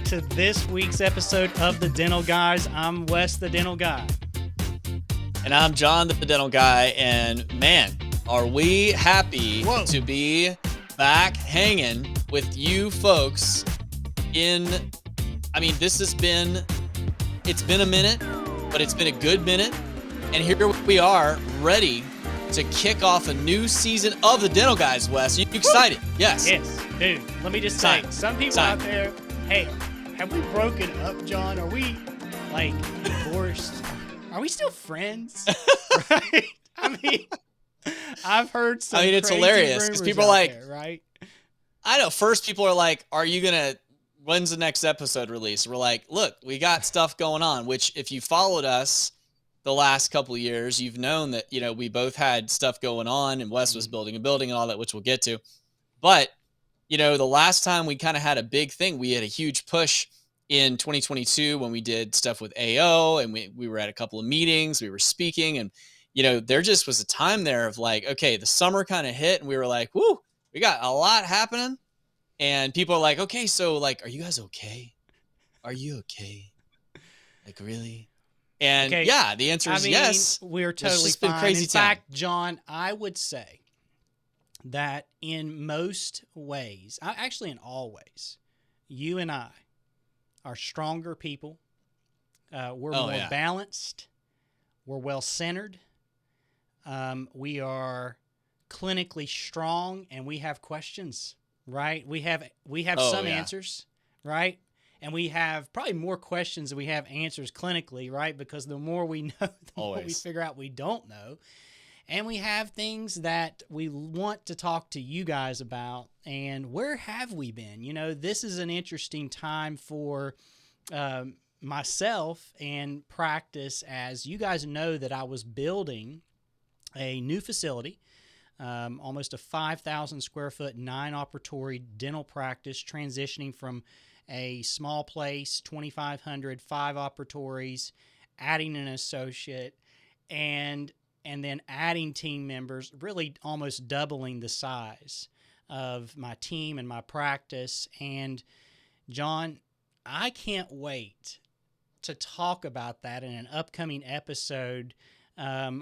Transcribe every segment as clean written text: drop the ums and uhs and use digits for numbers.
to this week's episode of The Dental Guys. I'm Wes, the Dental Guy. And I'm John, the Dental Guy. And man, are we happy to be back hanging with you folks it's been a minute, but it's been a good minute. And here we are, ready to kick off a new season of The Dental Guys, Wes. You excited? Yes. Yes, dude. Let me just say, some people out there, hey, have we broken up, John? Are we, divorced? Are we still friends? Right? I've heard some it's crazy hilarious because people are like, there, right? I know. First, people are like, when's the next episode release? We're like, look, we got stuff going on, which if you followed us the last couple of years, you've known that, we both had stuff going on and Wes was building a building and all that, which we'll get to. But, the last time we kind of had a big thing, we had a huge push in 2022 when we did stuff with AO and we were at a couple of meetings, we were speaking and, there just was a time there of like, okay, the summer kind of hit and we were like, whoo, we got a lot happening. And people are like, okay, so are you guys okay? Are you okay? Really? And yeah, the answer is yes. We're totally fine. Been crazy in fact, John, I would say that in most ways, actually in all ways, you and I are stronger people. We're more balanced. We're well-centered. We are clinically strong, and we have questions, right? We have some answers, right? And we have probably more questions than we have answers clinically, right? Because the more we know, the more we figure out we don't know. And we have things that we want to talk to you guys about. And where have we been? This is an interesting time for myself and practice, as you guys know that I was building a new facility, almost a 5,000 square foot, 9-operatory dental practice, transitioning from a small place, 2,500, 5 operatories, adding an associate, and then adding team members, really almost doubling the size of my team and my practice. And John, I can't wait to talk about that in an upcoming episode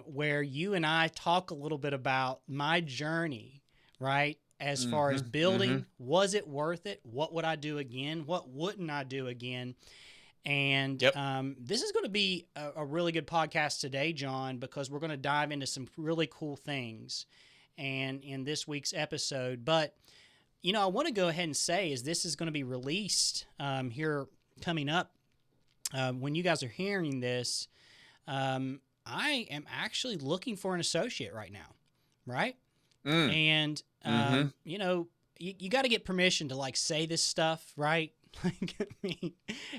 where you and I talk a little bit about my journey, right? As far as building, was it worth it? What would I do again? What wouldn't I do again? And this is going to be a really good podcast today, John, because we're going to dive into some really cool things and in this week's episode. But, I want to go ahead and say is this is going to be released here coming up. When you guys are hearing this, I am actually looking for an associate right now, right? And, you got to get permission to say this stuff, right?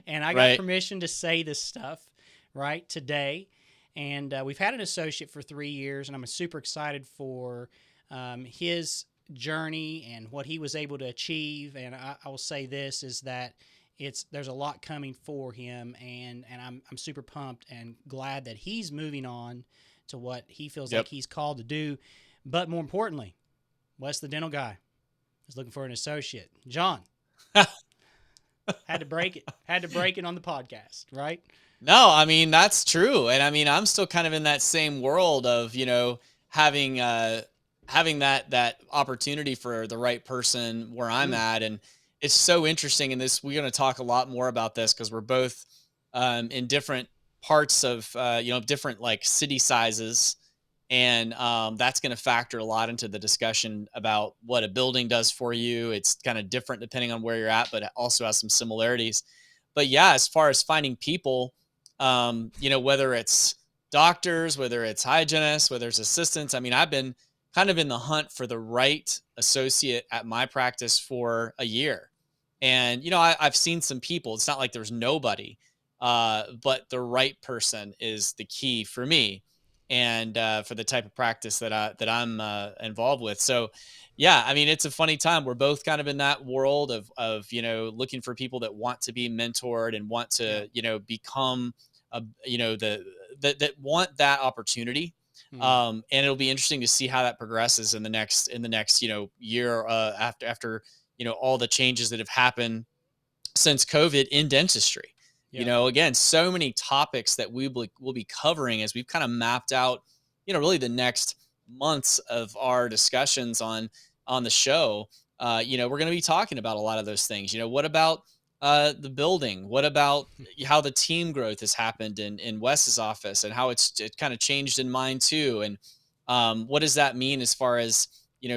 And I got permission to say this stuff, right, today. And we've had an associate for 3 years, and I'm super excited for his journey and what he was able to achieve. And I will say this is that there's a lot coming for him, and I'm super pumped and glad that he's moving on to what he feels like he's called to do. But more importantly, Wes the Dental Guy is looking for an associate. John. Had to break it on the podcast, right? No, that's true. And I'm still kind of in that same world of, having that opportunity for the right person where I'm at. And it's so interesting in this. We're going to talk a lot more about this because we're both in different parts of, different city sizes. And that's going to factor a lot into the discussion about what a building does for you. It's kind of different depending on where you're at, but it also has some similarities. But yeah, as far as finding people, whether it's doctors, whether it's hygienists, whether it's assistants, I've been kind of in the hunt for the right associate at my practice for a year. And, I've seen some people. It's not like there's nobody, but the right person is the key for me. And for the type of practice that I'm involved with. So, yeah, it's a funny time. We're both kind of in that world of looking for people that want to be mentored and want to become that want that opportunity. And it'll be interesting to see how that progresses in the next year after all the changes that have happened since COVID in dentistry. You Yep. know, again, so many topics that will be covering as we've kind of mapped out, really the next months of our discussions on the show. We're going to be talking about a lot of those things. What about the building? What about how the team growth has happened in Wes's office and how it kind of changed in mine too? And what does that mean as far as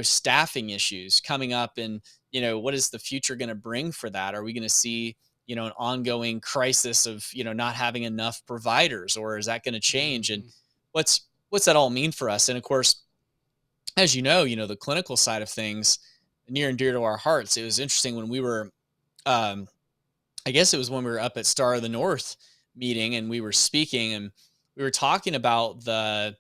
staffing issues coming up, and what is the future going to bring for that? Are we going to see an ongoing crisis of not having enough providers, or is that going to change? And Mm-hmm. what's that all mean for us? And of course, as the clinical side of things, near and dear to our hearts. It was interesting when we were, I guess it was when we were up at Star of the North meeting and we were speaking, and we were talking about the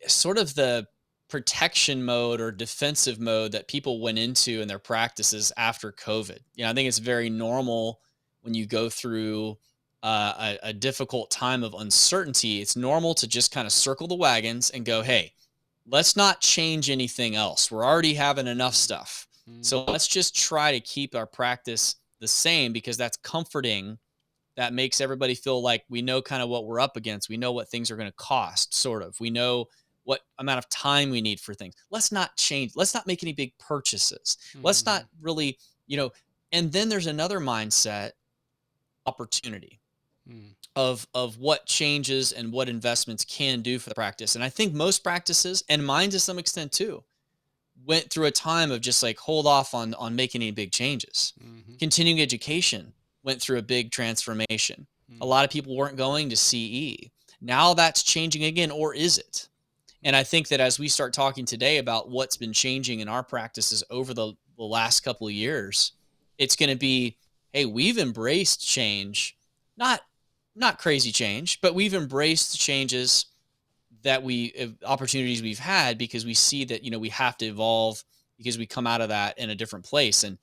sort of the protection mode or defensive mode that people went into in their practices after COVID. I think it's very normal when you go through a difficult time of uncertainty. It's normal to just kind of circle the wagons and go, hey, let's not change anything else. We're already having enough stuff. So let's just try to keep our practice the same, because that's comforting. That makes everybody feel like we know kind of what we're up against. We know what things are going to cost, sort of. We know what amount of time we need for things. Let's not change. Let's not make any big purchases. Let's Mm-hmm. not really, and then there's another mindset, opportunity Mm. of what changes and what investments can do for the practice. And I think most practices, and mine to some extent too, went through a time of just like hold off on making any big changes. Mm-hmm. Continuing education went through a big transformation. A Mm. lot of people weren't going to CE. Now that's changing again, or is it? And I think that as we start talking today about what's been changing in our practices over the last couple of years, it's going to be, hey, we've embraced change, not not crazy change, but we've embraced changes that opportunities we've had, because we see that we have to evolve, because we come out of that in a different place. And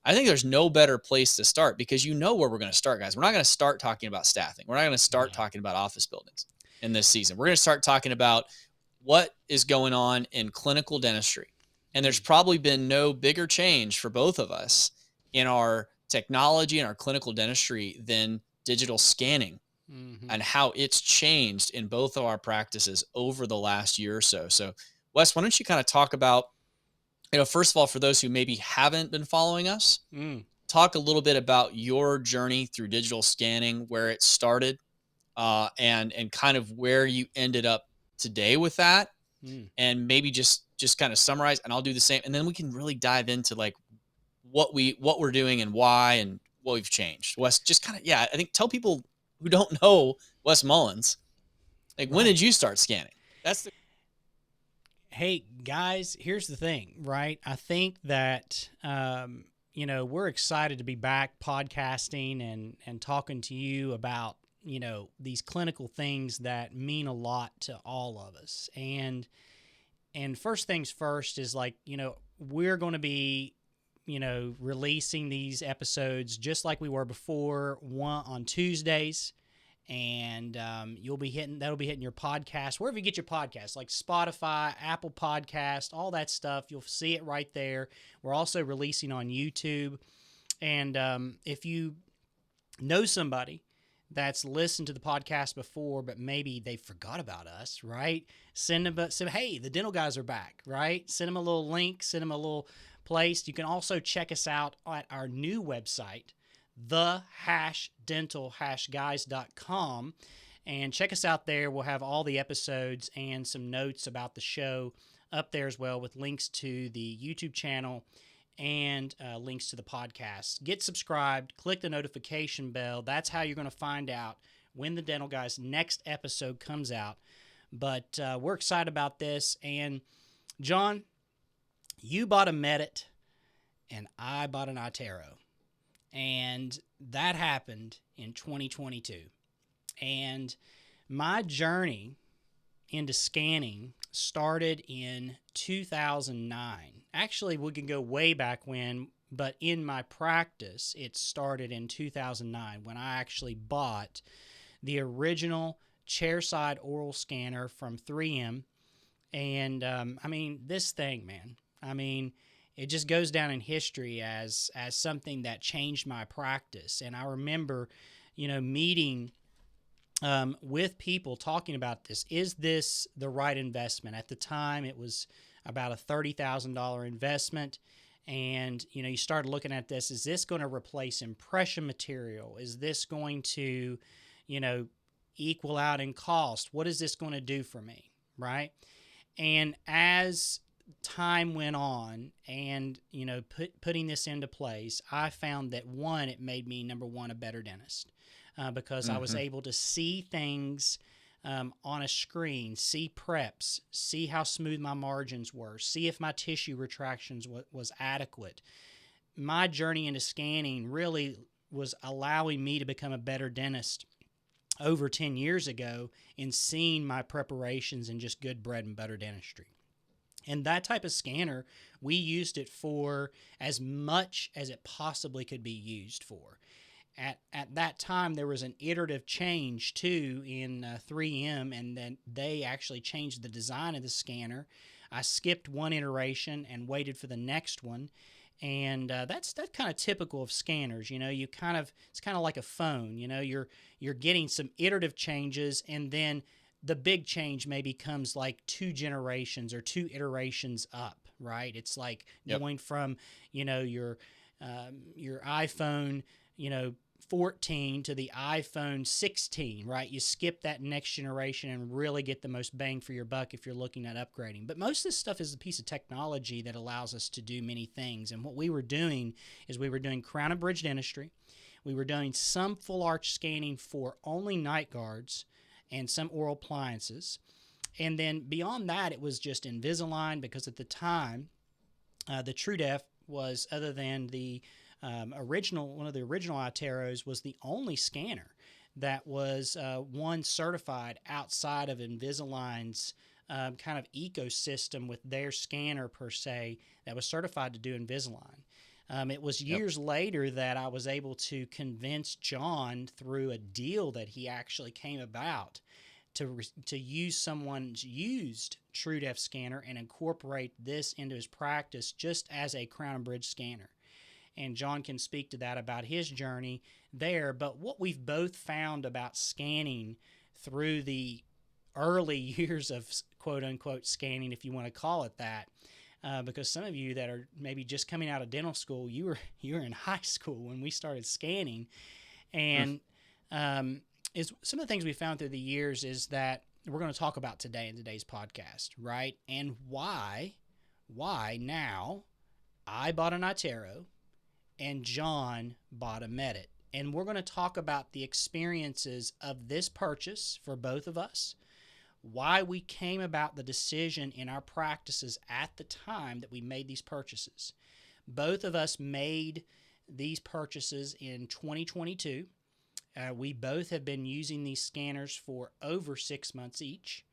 I think there's no better place to start, because where we're going to start, guys. We're not going to start talking about staffing. We're not going to start Yeah. talking about office buildings in this season. We're going to start talking about what is going on in clinical dentistry. And there's Mm. probably been no bigger change for both of us in our technology and our clinical dentistry than digital scanning, Mm-hmm. and how it's changed in both of our practices over the last year or so. So, Wes, why don't you kind of talk about, first of all, for those who maybe haven't been following us, Mm. talk a little bit about your journey through digital scanning, where it started, and kind of where you ended up today with that, Mm. and maybe just kind of summarize, and I'll do the same, and then we can really dive into like what we're doing and why and what we've changed. Wes, just kind of, yeah, I think tell people who don't know Wes Mullins, like, when Right. did you start scanning? That's the Hey guys, here's the thing, right? I think that we're excited to be back podcasting and talking to you about these clinical things that mean a lot to all of us. And first things first is like we're going to be releasing these episodes just like we were before, one on Tuesdays, and that'll be hitting your podcast wherever you get your podcasts, like Spotify, Apple Podcast, all that stuff. You'll see it right there. We're also releasing on YouTube, and if you know somebody that's listened to the podcast before, but maybe they forgot about us, right? Send them, hey, the dental guys are back, right? Send them a little link, send them a little place. You can also check us out at our new website, the-dental-guys.com, and check us out there. We'll have all the episodes and some notes about the show up there as well, with links to the YouTube channel and links to the podcast. Get subscribed, click the notification bell. That's how you're going to find out when the Dental Guys next episode comes out. But we're excited about this. And John, you bought a Medit and I bought an ITero. And that happened in 2022. And my journey into scanning started in 2009. Actually, we can go way back when, but in my practice, it started in 2009 when I actually bought the original chairside oral scanner from 3M. And I mean, this thing, man, I mean, it just goes down in history as something that changed my practice. And I remember, meeting with people talking about this. Is this the right investment? At the time, it was about a $30,000 investment. And, you start looking at this. Is this going to replace impression material? Is this going to, you know, equal out in cost? What is this going to do for me? Right. And as time went on and, putting this into place, I found that one, it made me, number one, a better dentist because I was Hmm. able to see things on a screen, see preps, see how smooth my margins were, see if my tissue retractions was adequate. My journey into scanning really was allowing me to become a better dentist over 10 years ago in seeing my preparations in just good bread and butter dentistry. And that type of scanner, we used it for as much as it possibly could be used for. At that time, there was an iterative change too in 3M, and then they actually changed the design of the scanner. I skipped one iteration and waited for the next one, and that's kind of typical of scanners. It's kind of like a phone. You're getting some iterative changes, and then the big change maybe comes like two generations or two iterations up. Right? It's like Yep. going from your iPhone, you know, 14 to the iPhone 16, right? You skip that next generation and really get the most bang for your buck if you're looking at upgrading. But most of this stuff is a piece of technology that allows us to do many things. And what we were doing is we were doing crown and bridge dentistry. We were doing some full arch scanning for only night guards and some oral appliances. And then beyond that, it was just Invisalign because at the time, the TrueDef was, other than the one of the original ITeros, was the only scanner that was one certified outside of Invisalign's kind of ecosystem with their scanner per se that was certified to do Invisalign. It was Yep. years later that I was able to convince John through a deal that he actually came about to use someone's used TrueDef scanner and incorporate this into his practice just as a crown and bridge scanner. And John can speak to that about his journey there. But what we've both found about scanning through the early years of quote unquote scanning, if you want to call it that, because some of you that are maybe just coming out of dental school, you were in high school when we started scanning, Mm. and is some of the things we found through the years is that we're going to talk about today in today's podcast, right? And why now I bought an ITero and John bought a Medit. And we're going to talk about the experiences of this purchase for both of us, why we came about the decision in our practices at the time that we made these purchases. Both of us made these purchases in 2022. We both have been using these scanners for over 6 months each.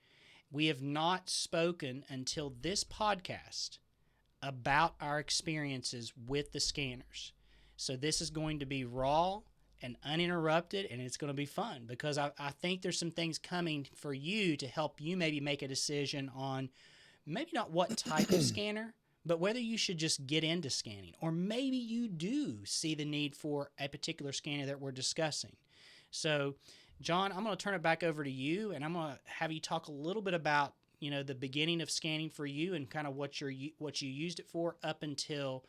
We have not spoken until this podcast about our experiences with the scanners. So this is going to be raw and uninterrupted, and it's going to be fun because I think there's some things coming for you to help you maybe make a decision on maybe not what type of scanner, but whether you should just get into scanning, or maybe you do see the need for a particular scanner that we're discussing. So, John, I'm going to turn it back over to you, and I'm going to have you talk a little bit about the beginning of scanning for you and kind of what you used it for up until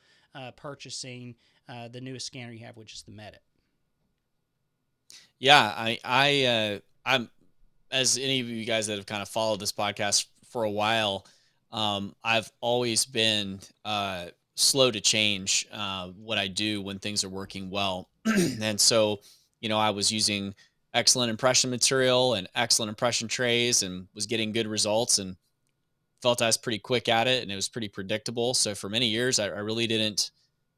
purchasing the newest scanner you have, which is the Medit. Yeah, I'm, as any of you guys that have kind of followed this podcast for a while, I've always been slow to change what I do when things are working well. And so, I was using excellent impression material and excellent impression trays and was getting good results and felt I was pretty quick at it and it was pretty predictable. So for many years, I really didn't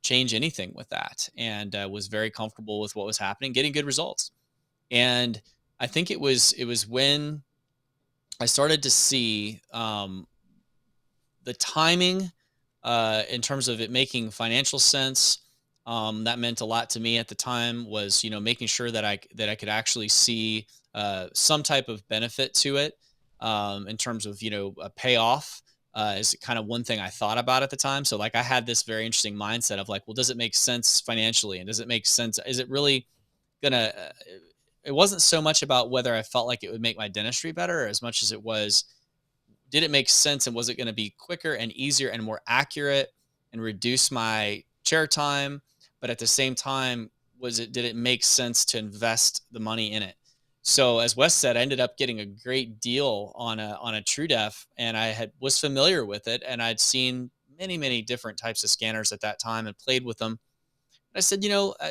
change anything with that and was very comfortable with what was happening, getting good results. And I think it was when I started to see the timing in terms of it making financial sense. That meant a lot to me at the time. Was making sure that I could actually see some type of benefit to it in terms of a payoff. is kind of one thing I thought about at the time. So like I had this very interesting mindset of like, well, does it make sense financially? And does it make sense? Is it really gonna, it wasn't so much about whether I felt like it would make my dentistry better as much as it was, did it make sense and was it going to be quicker and easier and more accurate and reduce my chair time, but at the same time did it make sense to invest the money in it? So as Wes said, I ended up getting a great deal on a TrueDef, and was familiar with it, and I'd seen many different types of scanners at that time and played with them. I said,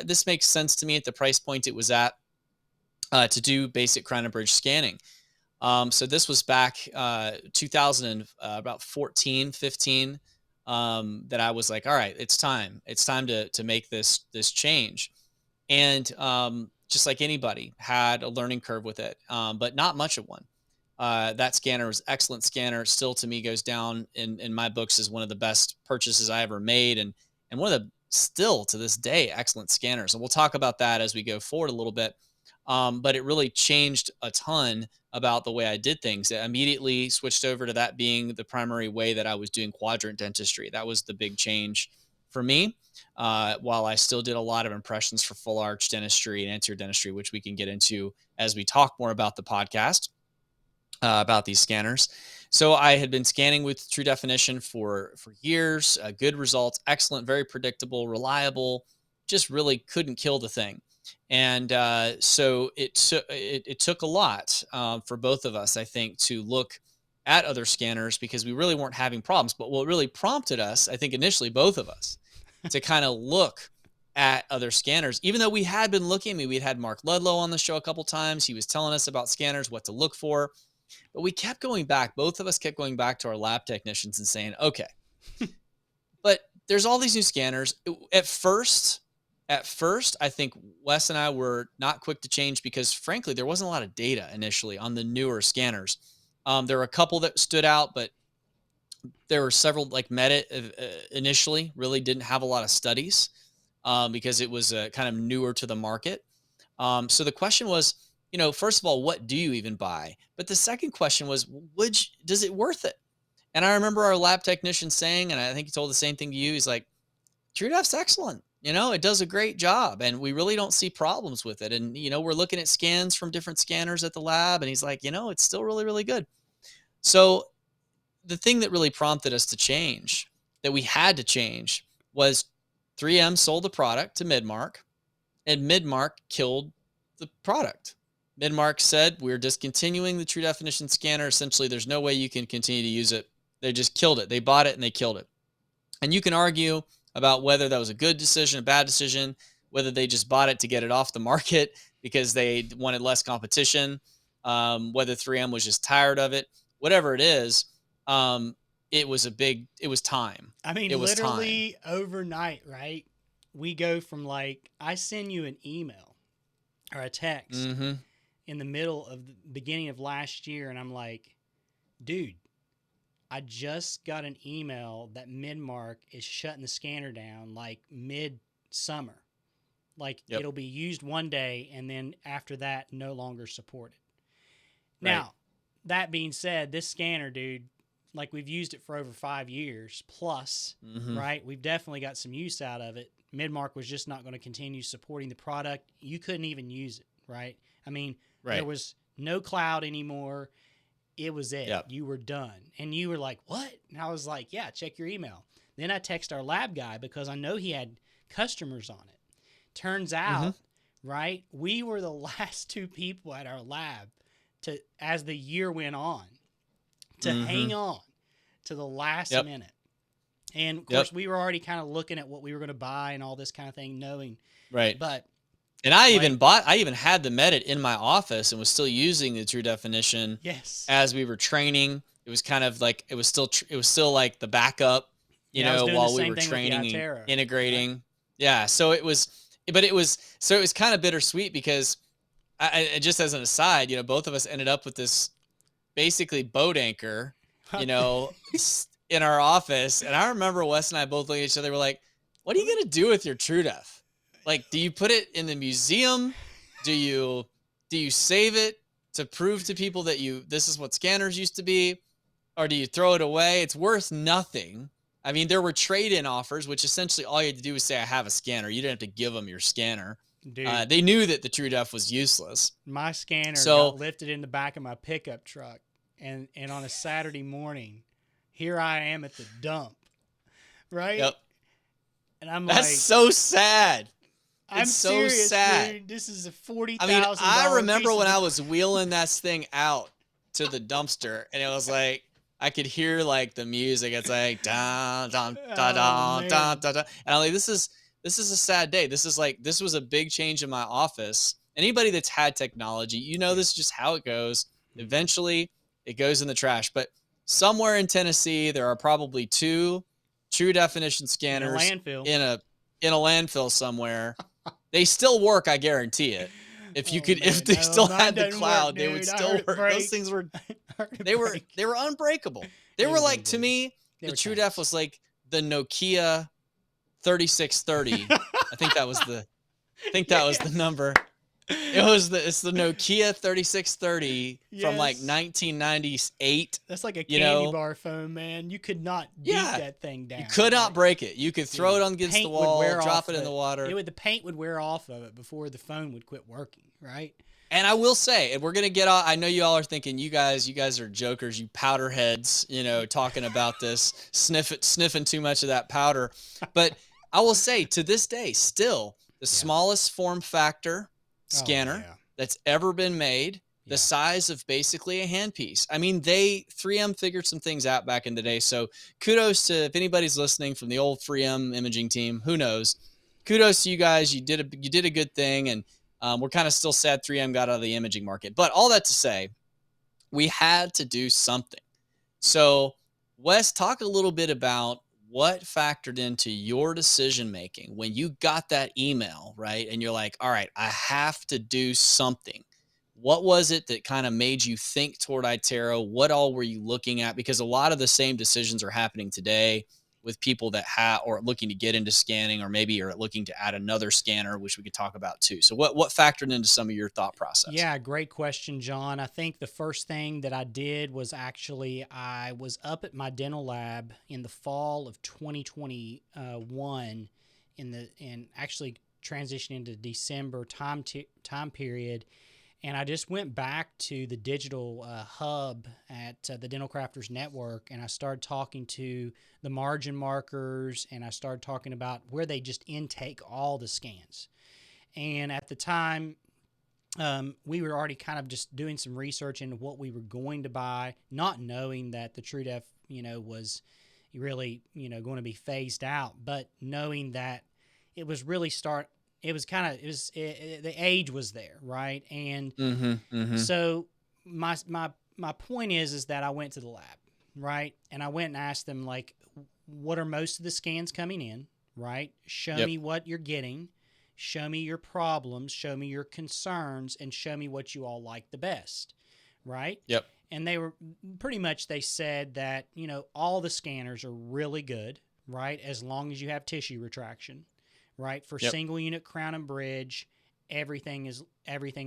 this makes sense to me at the price point it was at, to do basic crown and bridge scanning. So this was back 2000 about 14, 15, that I was like, all right, it's time. It's time to make this change. And just like anybody, had a learning curve with it, but not much of one. That scanner was excellent scanner. Still, to me, goes down in my books as one of the best purchases I ever made, and one of the, still to this day, excellent scanners. And we'll talk about that as we go forward a little bit. But it really changed a ton about the way I did things. I immediately switched over to that being the primary way that I was doing quadrant dentistry. That was the big change for me. While I still did a lot of impressions for full arch dentistry and anterior dentistry, which we can get into as we talk more about the podcast, about these scanners. So I had been scanning with True Definition for years, good results, excellent, very predictable, reliable, just really couldn't kill the thing. And so it took a lot for both of us, I think, to look at other scanners because we really weren't having problems. But what really prompted us, I think initially, both of us, to kind of look at other scanners, even though we had been looking. I mean, we'd had Mark Ludlow on the show a couple times. He was telling us about scanners, what to look for. But we kept going back. Both of us kept going back to our lab technicians and saying, okay, but there's all these new scanners. At first, I think Wes and I were not quick to change because, frankly, there wasn't a lot of data initially on the newer scanners. There were a couple that stood out, but there were several, like Medit initially really didn't have a lot of studies because it was kind of newer to the market. So the question was, first of all, what do you even buy? But the second question was, does it worth it? And I remember our lab technician saying, and I think he told the same thing to you. He's like, TrueDef's excellent. It does a great job and we really don't see problems with it. And, we're looking at scans from different scanners at the lab. And he's like, it's still really, really good. So the thing that really prompted us to change, that we had to change, was 3M sold the product to Midmark, and Midmark killed the product. Midmark said, we're discontinuing the True Definition scanner. Essentially, there's no way you can continue to use it. They just killed it. They bought it and they killed it. And you can argue about whether that was a good decision, a bad decision, whether they just bought it to get it off the market because they wanted less competition, whether 3M was just tired of it, whatever it is. It was time. I mean, it was literally overnight, right? We go from I send you an email or a text in the middle of the beginning of last year, and I'm like, dude, I just got an email that Midmark is shutting the scanner down mid-summer. It'll be used one day, and then after that, no longer supported. Right. Now, that being said, this scanner, dude, we've used it for over 5 years plus, right? We've definitely got some use out of it. Midmark was just not going to continue supporting the product. You couldn't even use it, right? I mean, There was no cloud anymore. It was it. Yep. You were done. And you were like, what? And I was like, yeah, check your email. Then I text our lab guy because I know he had customers on it. Turns out, right, we were the last two people at our lab as the year went on, to hang on to the last minute. And of course, we were already kind of looking at what we were going to buy and all this kind of thing, knowing. Right. But and I even had the Medit in my office and was still using the True Definition. Yes. As we were training, it was kind of like it was still like the backup, while we were training and integrating. Right. Yeah. So it was kind of bittersweet because I just as an aside, both of us ended up with this basically boat anchor, in our office. And I remember Wes and I both looking at each other. We're like, what are you going to do with your TrueDef? Do you put it in the museum? Do you save it to prove to people that this is what scanners used to be? or do you throw it away? It's worth nothing. I mean, there were trade-in offers, which essentially all you had to do was say, I have a scanner. You didn't have to give them your scanner. Dude, They knew that the TrueDef was useless. my scanner got So, lifted in the back of my pickup truck, and on a Saturday morning, here I am at the dump, right? yep. And I'm That's like, so sad. I'm It's so serious, sad. dude. This is a $40,000 I mean, I remember piece when of I was wheeling that thing out to the dumpster, and it was like I could hear like the music. It's like da da da Oh da da man. da da, and I'm like, this is a sad day. This was a big change in my office. Anybody that's had technology, Yeah. this is just how it goes. Mhm. Eventually, it goes in the trash. But somewhere in Tennessee, there are probably two true definition In a scanners landfill. in a landfill somewhere. They still work, I guarantee it. Oh If man. they No, still mine had the doesn't work, cloud, they would dude. I heard still it work. Those break. things were I heard it they were break. they were unbreakable. They They were were like good, to dude. me, They the were TrueDef tanks. was like the Nokia 3630. I think that was the Yes. number. It's the Nokia 3630 from like Yes. 1998, That's like a you candy know. bar phone, man. You could not beat Yeah. that thing You down. could not Like, break it. You could throw dude, it on against the paint would wall, wear drop off it in the water. the paint would wear off of it before the phone would quit working, right? And I will say, and we're gonna get all. I know you all are thinking, you guys are jokers, you powder heads, talking about this, sniffing too much of that powder. But I will say, to this day, still the Yeah. smallest form factor Oh scanner yeah. that's ever been made, the Yeah. size of basically a handpiece. I mean, 3M figured some things out back in the day. So kudos to if anybody's listening from the old 3M imaging team, who knows? Kudos to you guys. You did a good thing, and we're kind of still sad 3M got out of the imaging market. But all that to say, we had to do something. So, Wes, talk a little bit about what factored into your decision making when you got that email, right? And you're like, all right, I have to do something. What was it that kind of made you think toward ITero? What all were you looking at? Because a lot of the same decisions are happening today with people that have or looking to get into scanning, or maybe are looking to add another scanner, which we could talk about too. So what factored into some of your thought process? Yeah, great question, John. I think the first thing that I did was actually I was up at my dental lab in the fall of 2021 and actually transitioning into December time period, and I just went back to the digital hub at the Dental Crafters Network, and I started talking to the margin markers, and I started talking about where they just intake all the scans. And at the time, we were already kind of just doing some research into what we were going to buy, not knowing that the TrueDef, was really, going to be phased out, but knowing that it was really it was kind of, the age was there, right? And Mm-hmm. Mm-hmm. so my point is that I went to the lab, right? And I went and asked them, like, what are most of the scans coming in, right? Show Yep. me what you're getting. Show me your problems, show me your concerns, and show me what you all like the best, right? Yep. And they were pretty much, they said that, all the scanners are really good, right? As long as you have tissue retraction, right? For Yep. single unit crown and bridge, everything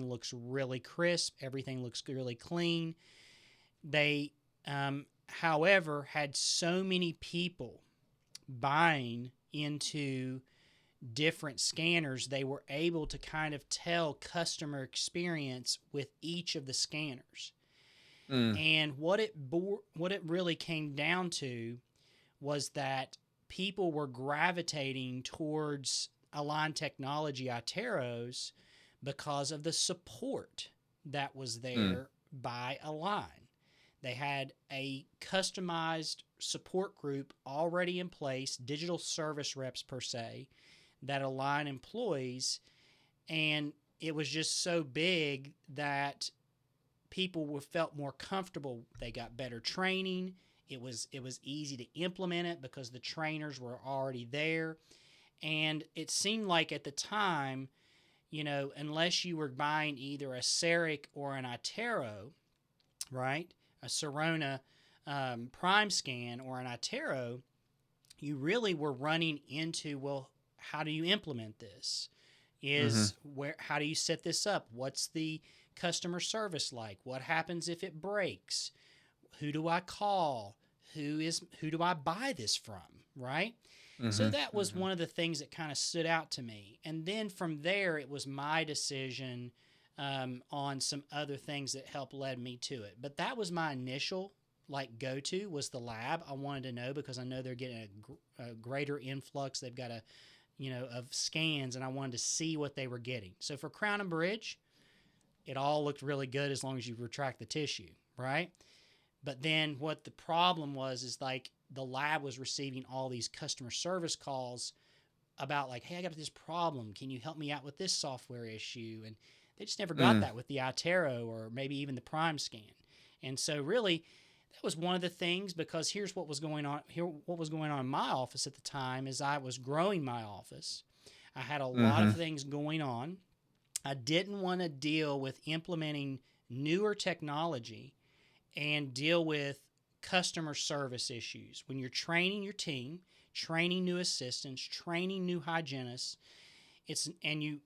looks really crisp, everything looks really clean. They, however, had so many people buying into different scanners, they were able to kind of tell customer experience with each of the scanners. Mm. And what it really came down to was that people were gravitating towards Align Technology ITeros because of the support that was there by Align. They had a customized support group already in place, digital service reps per se, that Align employs, and it was just so big that people felt more comfortable. They got better training. It was easy to implement it because the trainers were already there, and it seemed like at the time, unless you were buying either a CEREC or an ITero, right, a Sirona Prime Scan or an ITero, you really were running into, well, how do you implement this? How do you set this up? What's the customer service like? What happens if it breaks? Who do I call? Who do I buy this from? Right? So Mhm. that was Mhm. one of the things that kind of stood out to me. And then from there, it was my decision on some other things that helped lead me to it. But that was my initial like go to was the lab. I wanted to know because I know they're getting a greater influx. They've got of scans, and I wanted to see what they were getting. So for Crown and Bridge, it all looked really good as long as you retract the tissue, right? But then what the problem was is like the lab was receiving all these customer service calls about like, hey, I got this problem. Can you help me out with this software issue? And they just never got Mm. that with the ITero or maybe even the Prime Scan. And so really, that was one of the things because here's what was going on. Here, what was going on in my office at the time is I was growing my office. I had a lot of Mhm. things going on. I didn't want to deal with implementing newer technology and deal with customer service issues. When you're training your team, training new assistants, training new hygienists, and you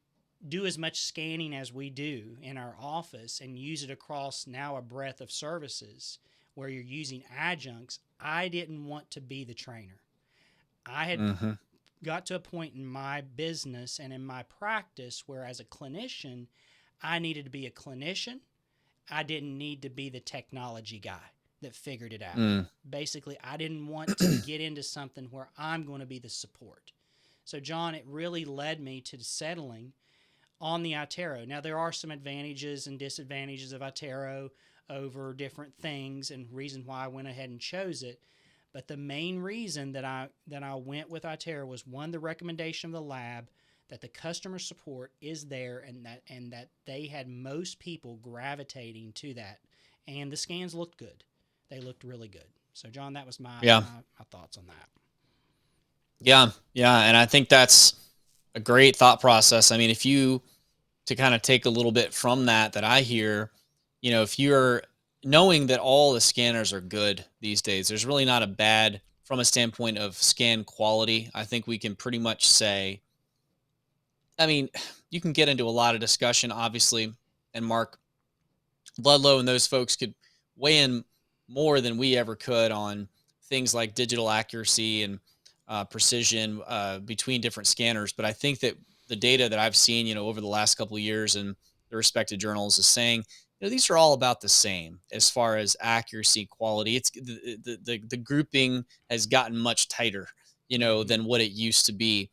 do as much scanning as we do in our office and use it across now a breadth of services where you're using adjuncts, I didn't want to be the trainer. I had Mhm. got to a point in my business and in my practice where as a clinician, I needed to be a clinician. I didn't need to be the technology guy that figured it out. Mm. Basically, I didn't want to get into something where I'm going to be the support. So, John, it really led me to settling on the ITero. Now, there are some advantages and disadvantages of ITero over different things and reason why I went ahead and chose it. But the main reason that I went with ITero was one, the recommendation of the lab, that the customer support is there, and that they had most people gravitating to that, and the scans looked good. They looked really good. So, John, that was my Yeah. my, my thoughts on that. Yeah. Yeah. And I think that's a great thought process. I mean, if you to kind of take a little bit from that I hear, if you're knowing that all the scanners are good these days, there's really not a bad from a standpoint of scan quality. I think we can pretty much say, I mean, you can get into a lot of discussion, obviously, and Mark Ludlow and those folks could weigh in more than we ever could on things like digital accuracy and precision between different scanners. But I think that the data that I've seen, over the last couple of years and the respected journals is saying, these are all about the same as far as accuracy, quality. It's the grouping has gotten much tighter, Mm-hmm. than what it used to be.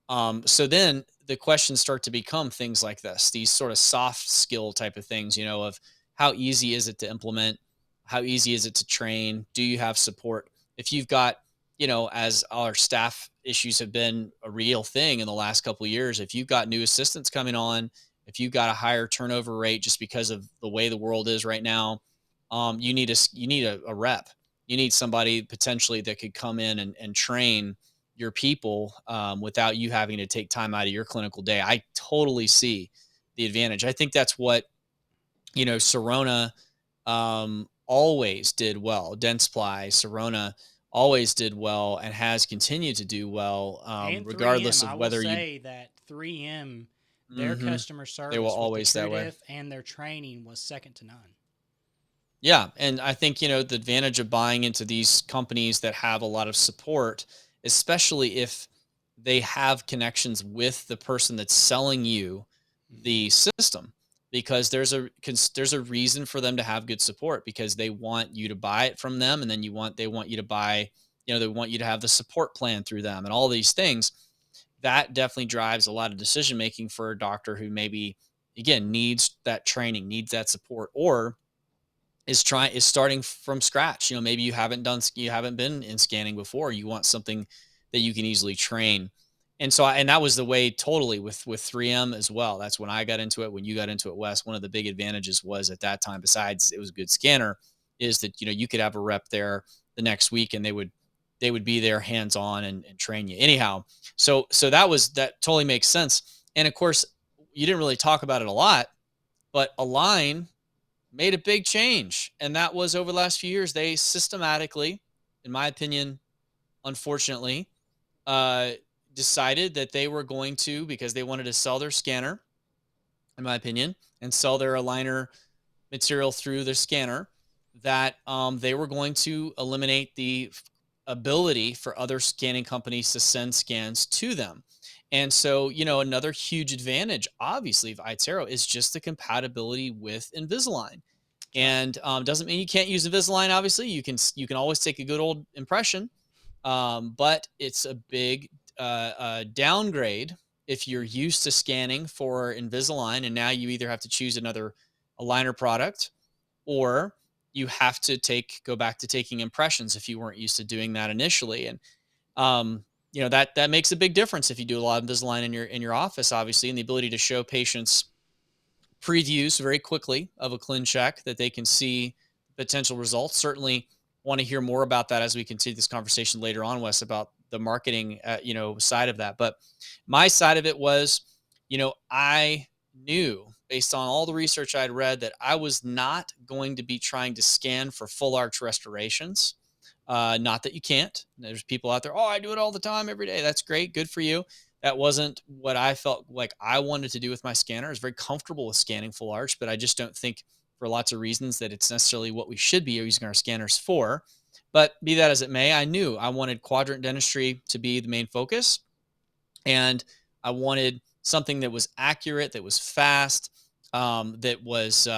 So then the questions start to become things like this, these sort of soft skill type of things, of how easy is it to implement? How easy is it to train? Do you have support? If you've got, as our staff issues have been a real thing in the last couple of years, if you've got new assistants coming on, if you've got a higher turnover rate just because of the way the world is right now, you need a rep. You need somebody potentially that could come in and train your people without you having to take time out of your clinical day. I totally see the advantage. I think that's what Sirona always did well. Dentsply, Sirona always did well and has continued to do well, And 3M, regardless I of will whether you. say that 3M, their Hmm. customer They were service with the always that way. TrueDiff and their training was second to none. Yeah, and I think the advantage of buying into these companies that have a lot of support, especially if they have connections with the person that's selling you Mm-hmm. the system, because there's a reason for them to have good support because they want you to buy it from them, and then they want you to buy, they want you to have the support plan through them and all these things. That definitely drives a lot of decision making for a doctor who maybe again needs that training, needs that support, or is starting from scratch. Maybe you haven't been in scanning before. You want something that you can easily train. And so and that was the way totally with 3M as well. That's when I got into it. When you got into it, Wes, one of the big advantages was at that time, besides it was a good scanner, is that you could have a rep there the next week and they would be there hands on and train you. Anyhow, so that totally makes sense. And of course, you didn't really talk about it a lot, but Align made a big change. And that was over the last few years. They systematically, in my opinion, unfortunately, uh, decided that they were going to, because they wanted to sell their scanner, in my opinion, and sell their aligner material through their scanner, that they were going to eliminate the ability for other scanning companies to send scans to them. And so, another huge advantage, obviously, of iTero is just the compatibility with Invisalign. Right. And doesn't mean you can't use Invisalign. Obviously, you can always take a good old impression, but it's a big downgrade if you're used to scanning for Invisalign, and now you either have to choose another aligner product, or you have to go back to taking impressions if you weren't used to doing that initially. And that makes a big difference if you do a lot of Invisalign in your office, obviously, and the ability to show patients previews very quickly of a clean check that they can see potential results. Certainly want to hear more about that as we continue this conversation later on, Wes, about the marketing, side of that. But my side of it was, I knew based on all the research I'd read that I was not going to be trying to scan for full arch restorations. Not that you can't. There's people out there, oh, I do it all the time, every day. That's great. Good for you. That wasn't what I felt like I wanted to do with my scanner. I was very comfortable with scanning full arch, but I just don't think, for lots of reasons, that it's necessarily what we should be using our scanners for. But be that as it may, I knew I wanted quadrant dentistry to be the main focus. And I wanted something that was accurate, that was fast, that was,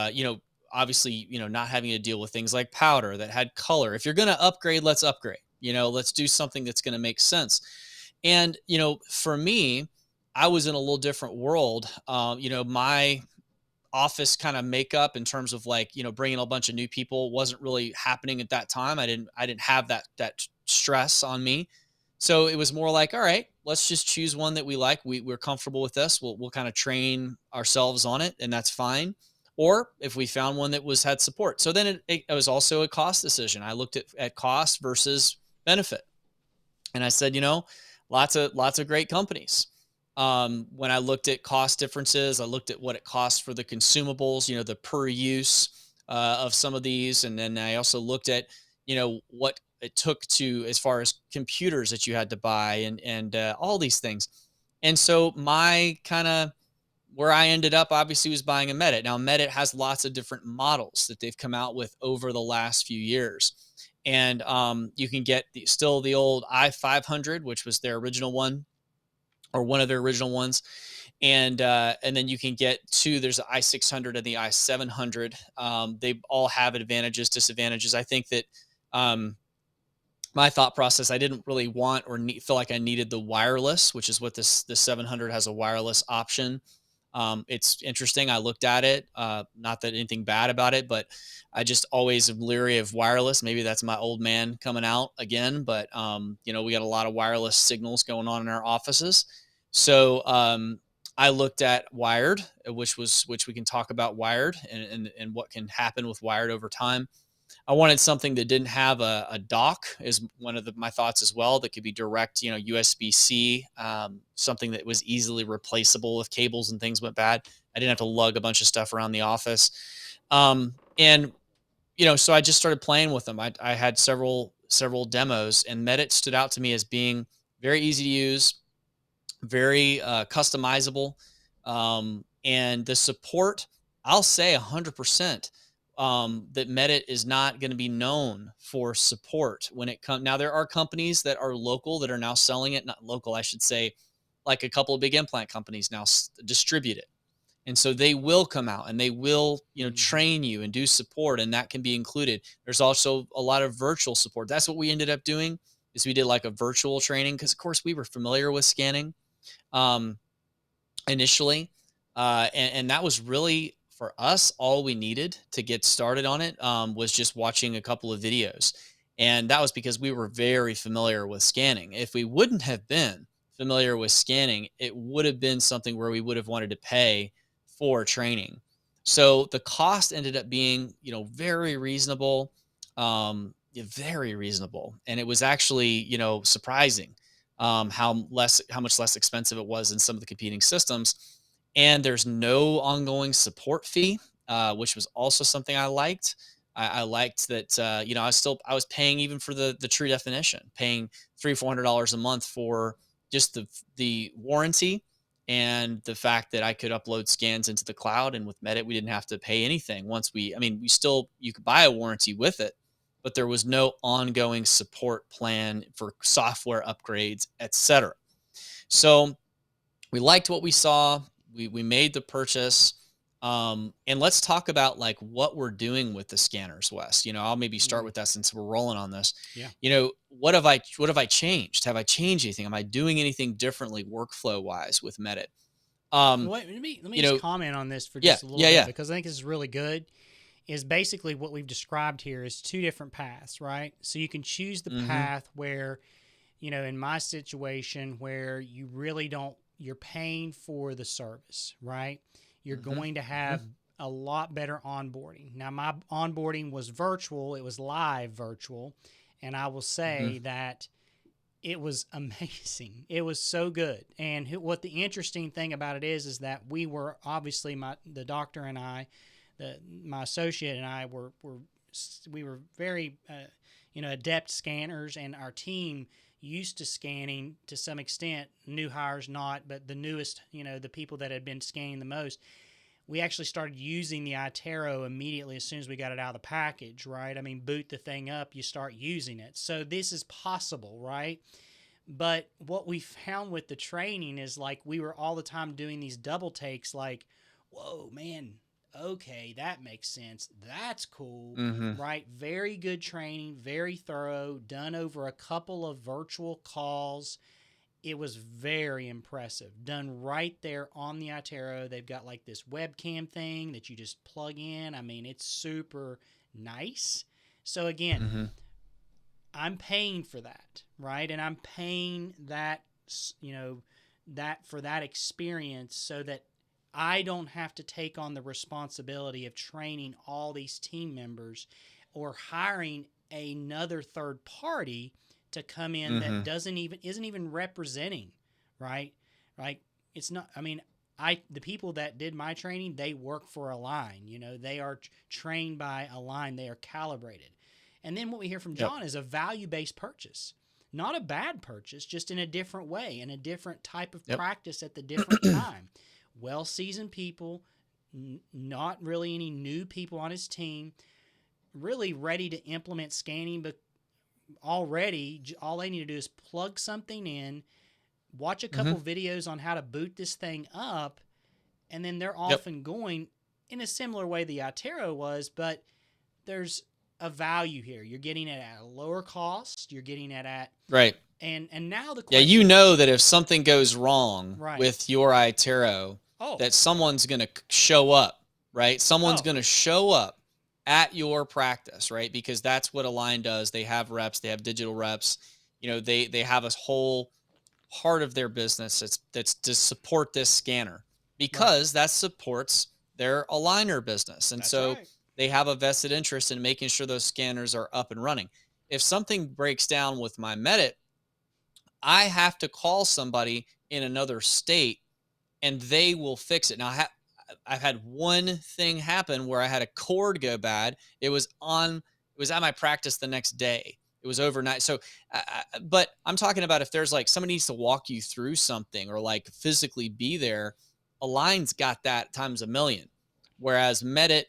obviously, not having to deal with things like powder, that had color. If you're going to upgrade, let's upgrade. Let's do something that's going to make sense. And for me, I was in a little different world. My office kind of makeup in terms of, like, bringing a bunch of new people wasn't really happening at that time. I didn't have that stress on me. So it was more like, all right, let's just choose one that we like. We're comfortable with this. We'll kind of train ourselves on it, and that's fine. Or if we found one that had support. So then it was also a cost decision. I looked at cost versus benefit. And I said, lots of great companies. When I looked at cost differences, I looked at what it costs for the consumables, the per use of some of these. And then I also looked at, what it took to, as far as computers that you had to buy, and all these things. And so my kind of, where I ended up, obviously, was buying a Medit. Now, Medit has lots of different models that they've come out with over the last few years. And you can get still the old i500, which was their original one, or one of their original ones. And then you can get there's the i600 and the i700. They all have advantages, disadvantages. I think that my thought process, I didn't really want or feel like I needed the wireless, which is what the 700 has, a wireless option. It's interesting. I looked at it, not that anything bad about it, but I just always am leery of wireless. Maybe that's my old man coming out again, but we got a lot of wireless signals going on in our offices. So I looked at wired, which we can talk about wired, and what can happen with wired over time. I wanted something that didn't have a dock, is one of my thoughts as well, that could be direct, USB-C, something that was easily replaceable if cables and things went bad. I didn't have to lug a bunch of stuff around the office. And, so I just started playing with them. I had several demos, and Medit stood out to me as being very easy to use, very customizable, and the support, I'll say 100%, that Medit is not going to be known for support when it comes. Now, there are companies that are local that are now selling it, not local, I should say, like a couple of big implant companies now distribute it. And so they will come out and they will, train you and do support, and that can be included. There's also a lot of virtual support. That's what we ended up doing, is we did like a virtual training, because of course we were familiar with scanning um, initially. And that was really, for us, all we needed to get started on it, was just watching a couple of videos. And that was because we were very familiar with scanning. If we wouldn't have been familiar with scanning, it would have been something where we would have wanted to pay for training. So the cost ended up being, very reasonable, very reasonable. And it was actually, surprising, how much less expensive it was than some of the competing systems. And there's no ongoing support fee, which was also something I liked. I liked that, I was paying even for the true definition, paying $300-400 a month for just the warranty, and the fact that I could upload scans into the cloud. And with Medit, we didn't have to pay anything once we still, you could buy a warranty with it, but there was no ongoing support plan for software upgrades, etc. So we liked what we saw. We made the purchase. And let's talk about like what we're doing with the scanners, Wes. I'll maybe start Mm, with that since we're rolling on this. yeah. What have I changed? Have I changed anything? Am I doing anything differently workflow wise with Medit? Um, Wait, let me you just know, comment on this for yeah, just a little yeah, bit yeah. because I think this is really good. Is basically what we've described here is two different paths, right? So you can choose the Mm-hmm. path where, in my situation where you really don't, you're paying for the service, right? You're Mm-hmm. going to Mm-hmm. have a lot better onboarding. Now, my onboarding was virtual, it was live virtual, and I will Mm-hmm. say that it was amazing. It was so good. And what the interesting thing about it is that we were obviously the doctor and I, my associate and I we were very adept scanners, and our team used to scanning to some extent. New hires not, but the newest, the people that had been scanning the most, we actually started using the ITero immediately as soon as we got it out of the package, right? I mean, boot the thing up, you start using it. So this is possible, right? But what we found with the training is like we were all the time doing these double takes, like, whoa, man, okay, that makes sense. That's cool, Mm-hmm. right? Very good training, very thorough, done over a couple of virtual calls. It was very impressive. Done right there on the ITero. They've got like this webcam thing that you just plug in. I mean, it's super nice. So again, Mm-hmm. I'm paying for that, right? And I'm paying that, you know, that for that experience so that I don't have to take on the responsibility of training all these team members or hiring another third party to come in that Mm-hmm. doesn't even isn't even representing, right? Like it's not, I mean, the people that did my training, they work for a line, they are trained by a line, they are calibrated. And then what we hear from Yep. John is a value-based purchase. Not a bad purchase, just in a different way, in a different type of Yep. practice at the different time. Well-seasoned people, not really any new people on his team, really ready to implement scanning, but already all they need to do is plug something in, watch a Mm-hmm. couple videos on how to boot this thing up, and then they're Yep. off and going in a similar way the Itero was, but there's a value here. You're getting it at a lower cost. You're getting it at Right. and now the Yeah, question that if something goes wrong right. with your iTero, Oh, that someone's going to show up, right? Someone's oh, going to show up at your practice, right? Because that's what Align does. They have reps, they have digital reps. They have a whole part of their business that's to support this scanner right. because that supports their aligner business. And That's so right. they have a vested interest in making sure those scanners are up and running. If something breaks down with my Medit, I have to call somebody in another state and they will fix it. Now, I've had one thing happen where I had a cord go bad. It was at my practice the next day. It was overnight. So, but I'm talking about if there's like somebody needs to walk you through something or like physically be there, Align's got that times a million. Whereas Medit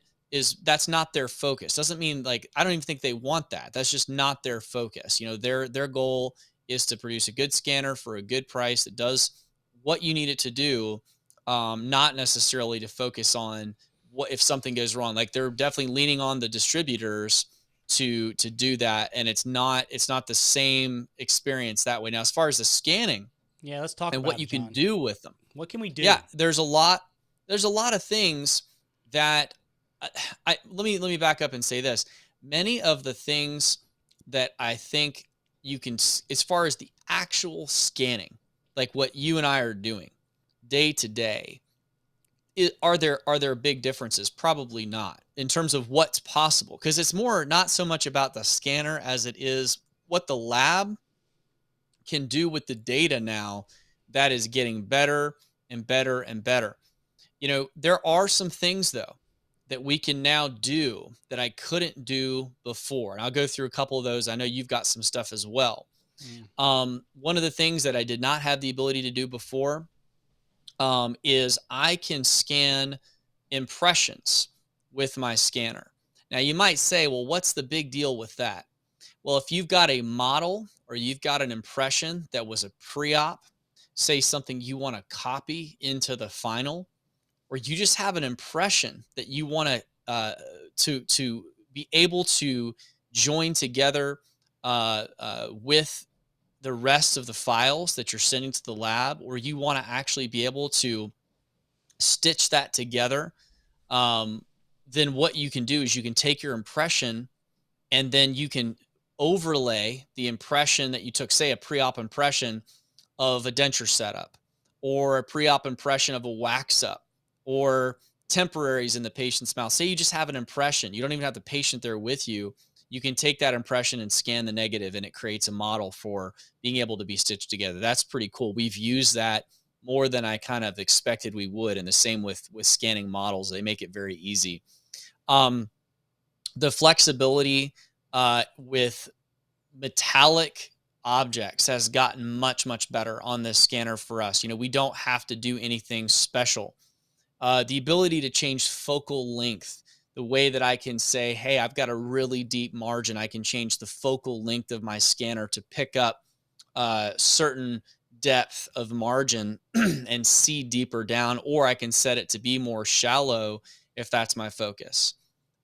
that's not their focus. Doesn't mean like I don't even think they want that. That's just not their focus. Their goal is to produce a good scanner for a good price that does what you need it to do, not necessarily to focus on what if something goes wrong. Like they're definitely leaning on the distributors to do that, and it's not the same experience that way. Now, as far as the scanning Yeah, let's talk and what about you it, can John. do with them, What can we yeah, do? there's a lot of things that let me back up and say this. Many of the things that I think you can, as far as the actual scanning, like what you and I are doing day to day, are there big differences? Probably not in terms of what's possible, because it's more not so much about the scanner as it is what the lab can do with the data now that is getting better and better and better. There are some things though that we can now do that I couldn't do before. And I'll go through a couple of those. I know you've got some stuff as well. Mm, One of the things that I did not have the ability to do before, is I can scan impressions with my scanner. Now, you might say, well, what's the big deal with that? Well, if you've got a model or you've got an impression that was a pre-op, say something you want to copy into the final, or you just have an impression that you want to be able to join together with the rest of the files that you're sending to the lab, or you want to actually be able to stitch that together, um, then what you can do is you can take your impression and then you can overlay the impression that you took, say a pre-op impression of a denture setup, or a pre-op impression of a wax up, or temporaries in the patient's mouth. Say you just have an impression. You don't even have the patient there with you. You can take that impression and scan the negative, and it creates a model for being able to be stitched together. That's pretty cool. We've used that more than I kind of expected we would. And the same with scanning models. They make it very easy. Um, the flexibility with metallic objects has gotten much better on this scanner for us. We don't have to do anything special. The ability to change focal length, the way that I can say, hey, I've got a really deep margin, I can change the focal length of my scanner to pick up certain depth of margin and see deeper down, or I can set it to be more shallow if that's my focus.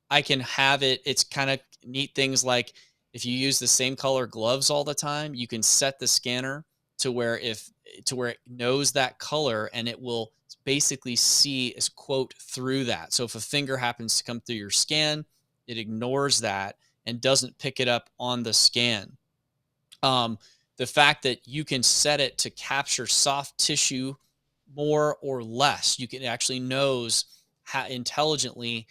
I can have it. It's kind of neat things like if you use the same color gloves all the time, you can set the scanner to where it knows that color and it will basically see as quote through that. So if a finger happens to come through your scan, it ignores that and doesn't pick it up on the scan. Um, the fact that you can set it to capture soft tissue more or less, you can actually knows how intelligently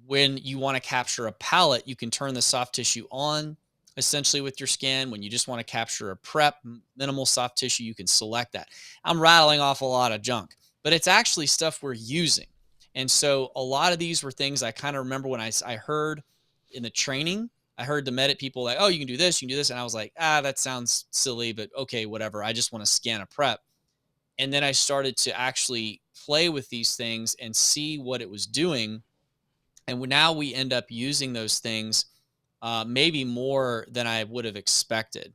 when you want to capture a palate, you can turn the soft tissue on essentially with your scan. When you just want to capture a prep minimal soft tissue, you can select that. I'm rattling off a lot of junk, but it's actually stuff we're using. And so a lot of these were things I kind of remember when I heard in the training. I heard the Medit people like, oh, you can do this, you can do this. And I was like, that sounds silly, but okay, whatever. I just want to scan a prep. And then I started to actually play with these things and see what it was doing. And now we end up using those things maybe more than I would have expected.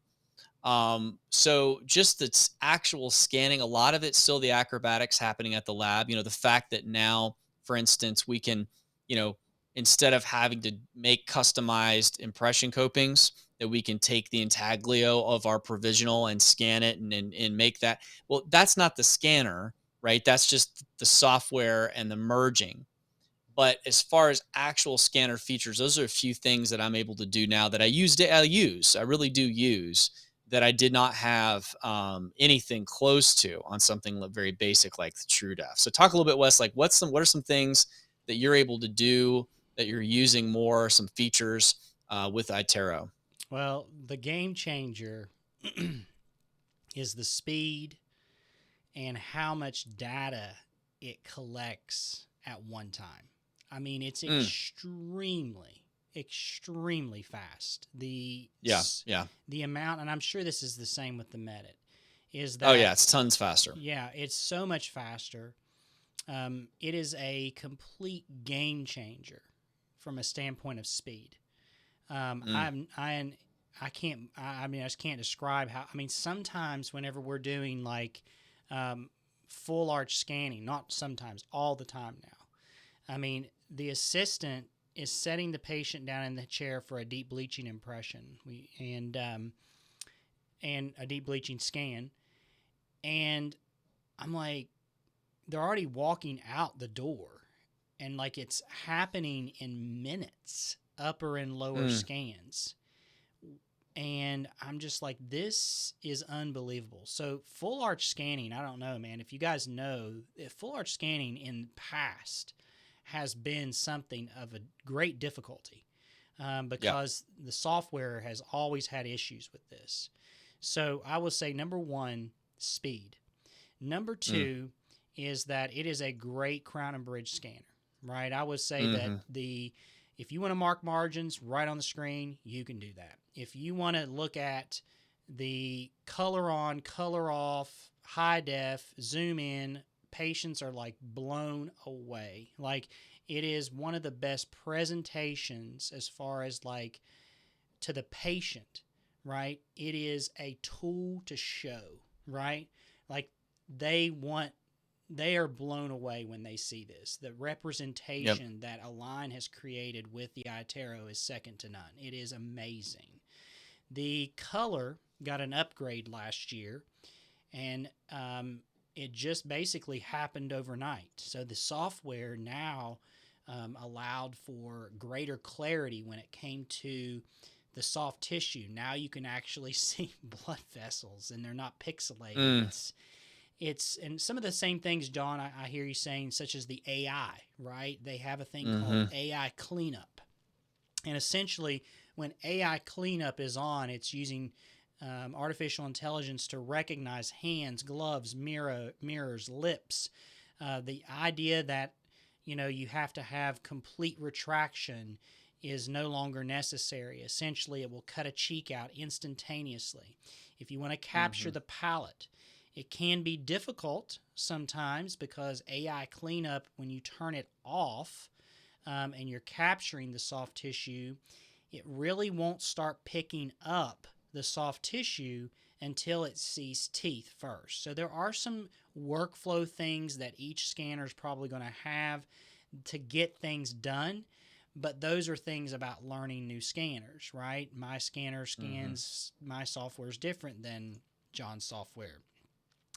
So just the actual scanning, a lot of it's still the acrobatics happening at the lab. The fact that now, for instance, we can, instead of having to make customized impression copings, that we can take the intaglio of our provisional and scan it and make that. Well, that's not the scanner, right? That's just the software and the merging. But as far as actual scanner features, those are a few things that I'm able to do now that I really do use, that I did not have anything close to on something very basic like the TrueDef. So talk a little bit, Wes, like what are some things that you're able to do that you're using more, some features with ITero? Well, the game changer is the speed and how much data it collects at one time. I mean, it's Mm, extremely fast. yeah, yeah. The amount, and I'm sure this is the same with the Medit, is Oh yeah, that it's tons faster. yeah, it's so much faster. It is a complete game changer from a standpoint of speed. Mm, I mean, I just can't describe how. I mean, sometimes whenever we're doing like full arch scanning, not sometimes, all the time now. I mean, the assistant is setting the patient down in the chair for a deep bleaching impression, and a deep bleaching scan, and I'm like, they're already walking out the door, and like it's happening in minutes, upper and lower mm, scans. And I'm just like, this is unbelievable. So full arch scanning, I don't know, man. If you guys know, full arch scanning in the past has been something of a great difficulty yeah. because the software has always had issues with this. So I would say number one, speed. Number Mm, two is that it is a great crown and bridge scanner, right? I would say that hmm. if you want to mark margins right on the screen, you can do that. If you want to look at the color on, color off, high def, zoom in, patients are like blown away. Like it is one of the best presentations as far as like to the patient, right? It is a tool to show, right? Like they want, they are blown away when they see this. The Yep. representation that Align has created with the ITero is second to none. It is amazing. The color got an upgrade last year, and it just basically happened overnight. So the software now allowed for greater clarity when it came to the soft tissue. Now you can actually see blood vessels, and they're not pixelated. Mm. It's and some of the same things, John. I hear you saying, such as the AI. Right? They have a thing called Mm-hmm. AI cleanup, and essentially, when AI cleanup is on, it's using artificial intelligence to recognize hands, gloves, mirrors, lips. The idea that you have to have complete retraction is no longer necessary. Essentially, it will cut a cheek out instantaneously. If you want to capture Mm-hmm. the palate, it can be difficult sometimes because AI cleanup, when you turn it off and you're capturing the soft tissue, it really won't start picking up the soft tissue until it sees teeth first. So there are some workflow things that each scanner is probably going to have to get things done, but those are things about learning new scanners, right? My scanner Mm-hmm. scans, my software is different than John's software.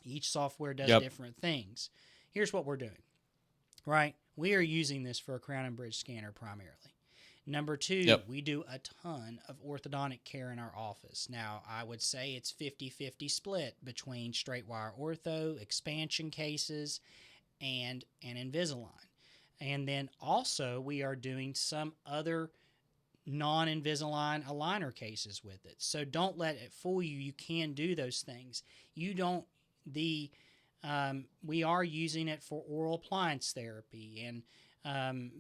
Each software does Yep. different things. Here's what we're doing, right? We are using this for a crown and bridge scanner primarily. Number two, Yep. we do a ton of orthodontic care in our office. Now, I would say it's 50-50 split between straight wire ortho, expansion cases, and Invisalign. And then also, we are doing some other non Invisalign aligner cases with it. So don't let it fool you. You can do those things. You don't, the, we are using it for oral appliance therapy and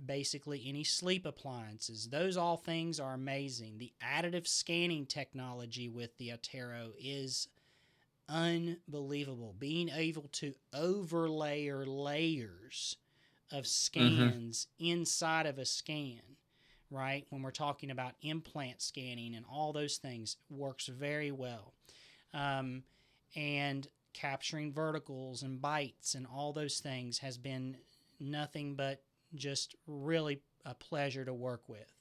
basically any sleep appliances. Those all things are amazing. The additive scanning technology with the ITero is unbelievable. Being able to overlay layers of Mm-hmm. scans inside of a scan, right? When we're talking about implant scanning and all those things, works very well. Um, and capturing verticals and bites and all those things has been nothing but just really a pleasure to work with.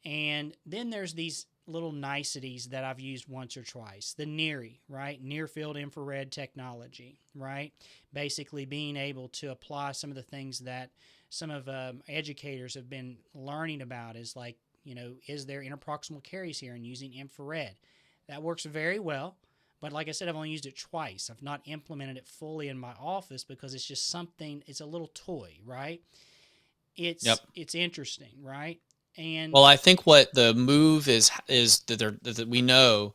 And then there's these little niceties that I've used once or twice. The NIRI, right? Near field infrared technology, right? Basically being able to apply some of the things that some of educators have been learning about is like, is there interproximal caries here, and using infrared. That works very well. But like I said, I've only used it twice. I've not implemented it fully in my office because it's just something, it's a little toy, right? Yep. It's interesting, right? And Well, I think what the move is that that we know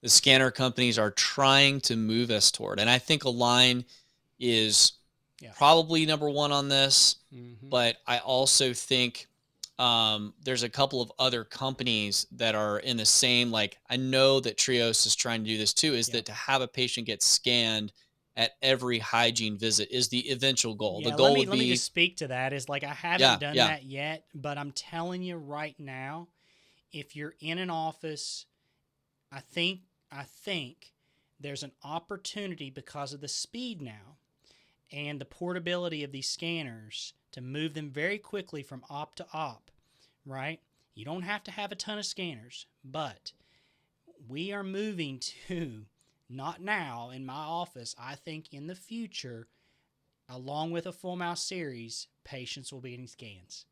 the scanner companies are trying to move us toward, and I think Align is yeah. probably number one on this. Mm-hmm. But I also think there's a couple of other companies that are in the same. Like I know that Trios is trying to do this too. Is Yeah. that to have a patient get scanned at every hygiene visit is the eventual goal. The Yeah, goal would let me be, just speak to that. Is like I haven't yeah, done yeah, that yet, but I'm telling you right now, if you're in an office, I think I think there's an opportunity because of the speed now and the portability of these scanners to move them very quickly from op to op, right? You don't have to have a ton of scanners, but we are moving to, not now in my office, I think in the future, along with a full mouth series, patients will be getting scans,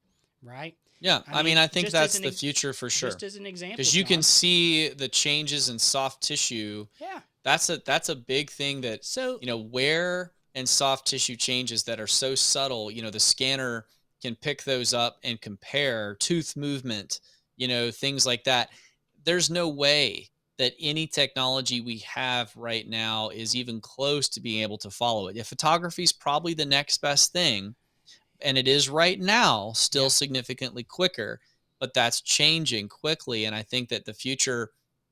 right? yeah. I I mean, mean, I think that's the future for sure. just as an example, Because you can John. see the changes in soft tissue. Yeah. That's a big thing that So wear and soft tissue changes that are so subtle. The scanner can pick those up and compare tooth movement, things like that. There's no way that any technology we have right now is even close to being able to follow it. If photography is probably the next best thing, and it is right now still yeah, significantly quicker, but that's changing quickly. And I think that the future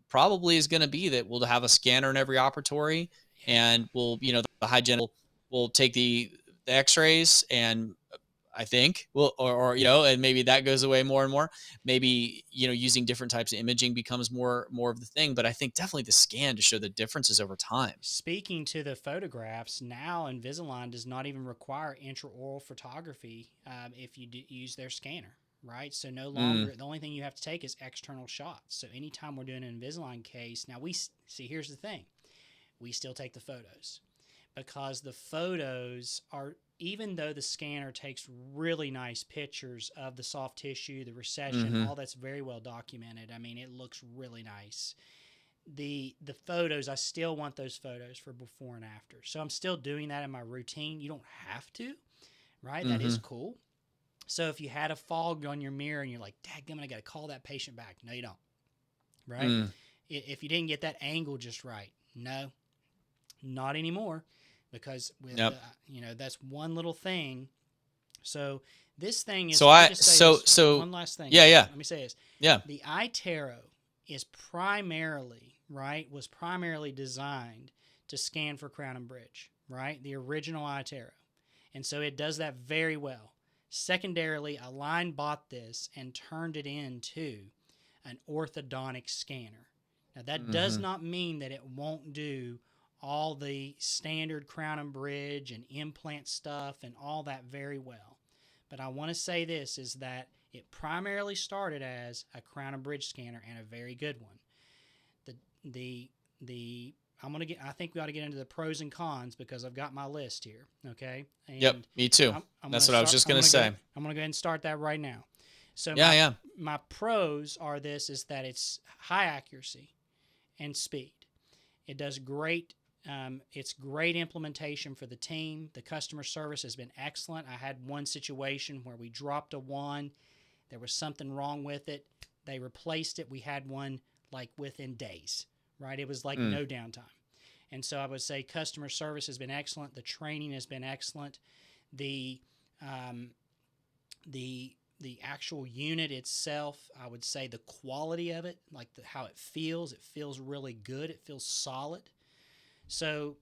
probably is going to be that we'll have a scanner in every operatory, yeah, and we'll, the hygienist will will take the X-rays, and I think will, or you know, and maybe that goes away more and more. Maybe, you know, using different types of imaging becomes more of the thing. But I think definitely the scan to show the differences over time. Speaking to the photographs, now Invisalign does not even require intraoral photography if you use their scanner, right? So no Mm, longer, the only thing you have to take is external shots. So anytime we're doing an Invisalign case, now we see, here's the thing, we still take the photos because the photos are, even though the scanner takes really nice pictures of the soft tissue, the recession, mm-hmm. all that's very well documented. I mean, it looks really nice. The photos, I still want those photos for before and after. So I'm still doing that in my routine. You don't have to, right? That is Mm-hmm. cool. So if you had a fog on your mirror and you're like, dadgummit, I got to call that patient back. No, you don't, right? Mm, If you didn't get that angle just right, no, not anymore, because with yep. that's one little thing. So this thing is, So let me I just say so this so one last thing, yeah, John. yeah, Let me say this: yeah. the ITero is primarily, right, was primarily designed to scan for crown and bridge, right? The original ITero, and so it does that very well. Secondarily, Align bought this and turned it into an orthodontic scanner. Now, that does Mm-hmm. not mean that it won't do all the standard crown and bridge and implant stuff and all that very well. But I want to say this is that it primarily started as a crown and bridge scanner, and a very good one. The the I'm gonna get. I think we ought to get into the pros and cons because I've got my list here. Okay, Yep. and Me too. I'm gonna That's what I was start. just gonna say. I'm gonna go ahead and start that right now. So Yeah, yeah. my pros are this is that it's high accuracy and speed. It does great. It's great implementation for the team. The customer service has been excellent. I had one situation where we dropped a wand. There was something wrong with it. They replaced it. We had one like within days, right? It was like Mm, no downtime. And so I would say customer service has been excellent. The training has been excellent. The um, the actual unit itself, I would say the quality of it, like how it feels really good. It feels solid. So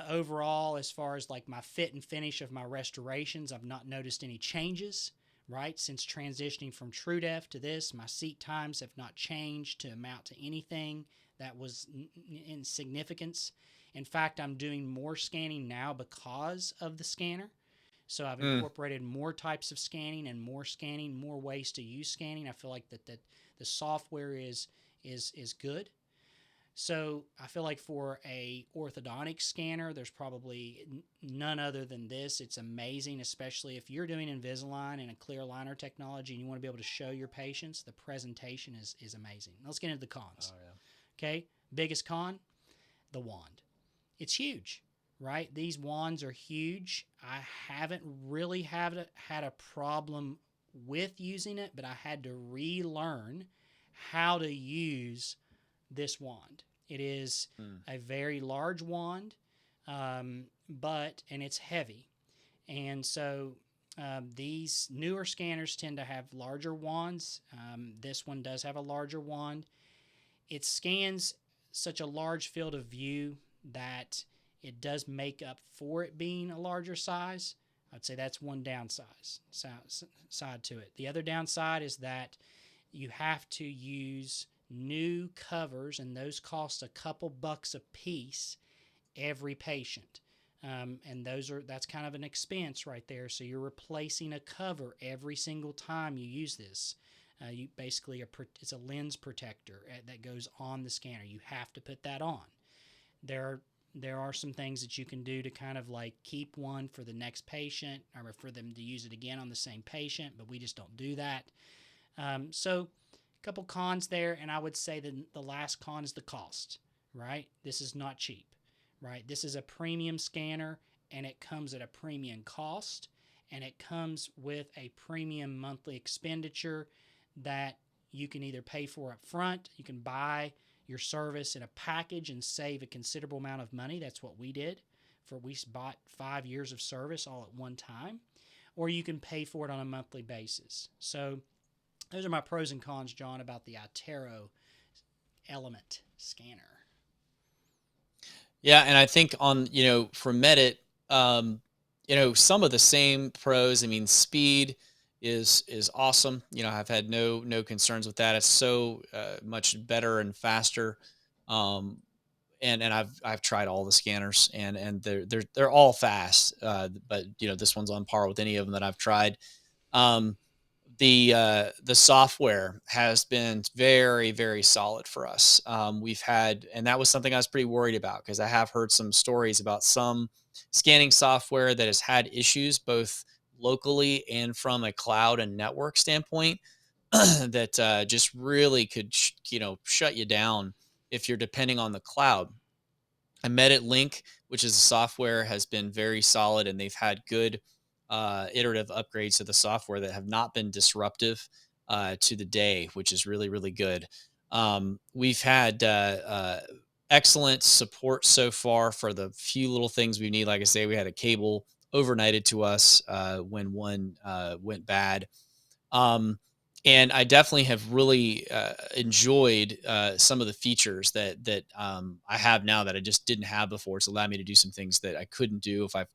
overall, as far as like my fit and finish of my restorations, I've not noticed any changes. Right, since transitioning from TrueDef to this, my seat times have not changed to amount to anything that was in significance. In fact, I'm doing more scanning now because of the scanner. So I've mm. incorporated more types of scanning, more ways to use scanning. I feel like that the software is good. So I feel like for a orthodontic scanner, there's probably none other than this. It's amazing, especially if you're doing Invisalign and a clear aligner technology and you want to be able to show your patients. The presentation is amazing. Let's get into the cons. Oh yeah. Okay, biggest con, the wand. It's huge, right? These wands are huge. I haven't really had a problem with using it, but I had to relearn how to use this wand. It is Mm, a very large wand, and it's heavy. And so these newer scanners tend to have larger wands. This one does have a larger wand. It scans such a large field of view that it does make up for it being a larger size. I'd say that's one side to it. The other downside is that you have to use new covers, and those cost a couple bucks a piece every patient. And that's kind of an expense right there. So you're replacing a cover every single time you use this. You basically it's a lens protector that goes on the scanner. You have to put that on. There are some things that you can do to kind of like keep one for the next patient or for them to use it again on the same patient, but we just don't do that. So a couple cons there, and I would say that the last con is the cost, right? This is not cheap, right? This is a premium scanner, and it comes at a premium cost, and it comes with a premium monthly expenditure that you can either pay for up front, you can buy your service in a package and save a considerable amount of money. That's what we did. We bought 5 years of service all at one time, or you can pay for it on a monthly basis. So those are my pros and cons, John, about the ITero Element scanner. Yeah, and I think on, for Medit, um, some of the same pros. I mean, speed is awesome. I've had no concerns with that. It's so much better and faster. Um, and I've tried all the scanners, and they're all fast. But this one's on par with any of them that I've tried. Um, the software has been very, very solid for us. We've had, and that was something I was pretty worried about, because I have heard some stories about some scanning software that has had issues both locally and from a cloud and network standpoint that just really could shut you down if you're depending on the cloud. And Medit Link, which is a software, has been very solid, and they've had good iterative upgrades to the software that have not been disruptive to the day, which is really, really good. We've had excellent support so far for the few little things we need. Like I say, we had a cable overnighted to us when one went bad. um, and I definitely have really enjoyed some of the features that I have now that I just didn't have before. It's allowed me to do some things that I couldn't do if I've,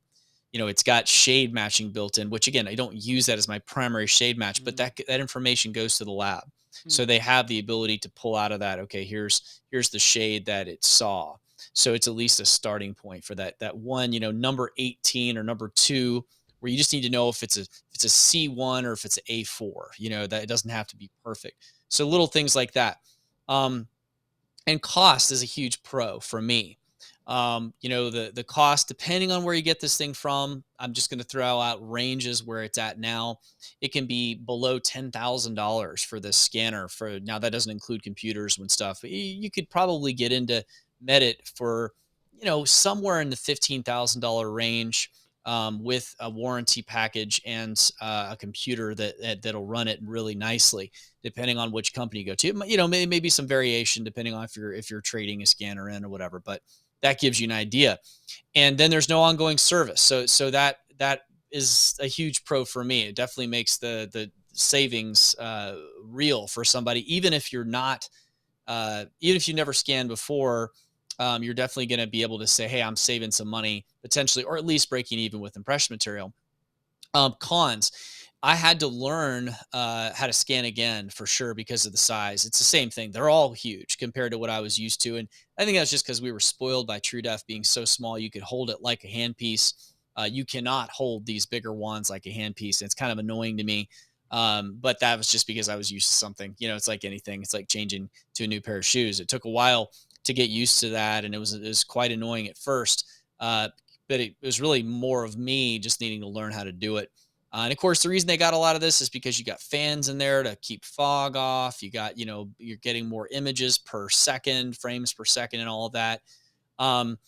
it's got shade matching built in, which again, I don't use that as my primary shade match, but Mm. that information goes to the lab. Hmm. So they have the ability to pull out of that, okay, here's the shade that it saw. So it's at least a starting point for that one, number 18 or number 2, where you just need to know if it's a C1 or if it's an A4, that it doesn't have to be perfect. So little things like that. Um, and cost is a huge pro for me. The cost, depending on where you get this thing from, I'm just going to throw out ranges where it's at now. It can be below $10,000 for this scanner. For now, that doesn't include computers and stuff. You could probably get into Medit for somewhere in the $15,000 range, with a warranty package and a computer that'll run it really nicely, depending on which company you go to. Maybe some variation depending on if you're trading a scanner in or whatever, but that gives you an idea. And then there's no ongoing service. So that is a huge pro for me. It definitely makes the savings real for somebody, even if you never scanned before. You're definitely going to be able to say, hey, I'm saving some money potentially, or at least breaking even with impression material. Cons, I had to learn how to scan again for sure because of the size. It's the same thing. They're all huge compared to what I was used to. And I think that's just because we were spoiled by TrueDef being so small. You could hold it like a handpiece. You cannot hold these bigger ones like a handpiece. And it's kind of annoying to me. But that was just because I was used to something. It's like anything. It's like changing to a new pair of shoes. It took a while to get used to that. And it was quite annoying at first. But it was really more of me just needing to learn how to do it. And of course, the reason they got a lot of this is because you got fans in there to keep fog off. You got, you're getting more images per second, frames per second, and all of that. Um,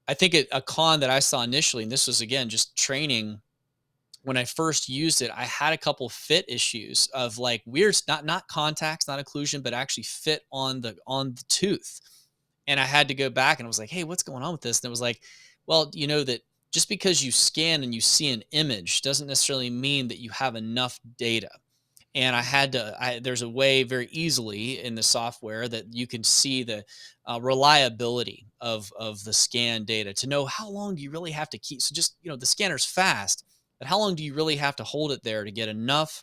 I think a con that I saw initially, and this was again just training, when I first used it, I had a couple fit issues of like weird, not contacts, not occlusion, but actually fit on the tooth. And I had to go back and I was like, hey, what's going on with this? And it was like, well, you know that just because you scan and you see an image doesn't necessarily mean that you have enough data. And there's a way very easily in the software that you can see the reliability of the scan data to know how long do you really have to keep. So just, the scanner's fast, but how long do you really have to hold it there to get enough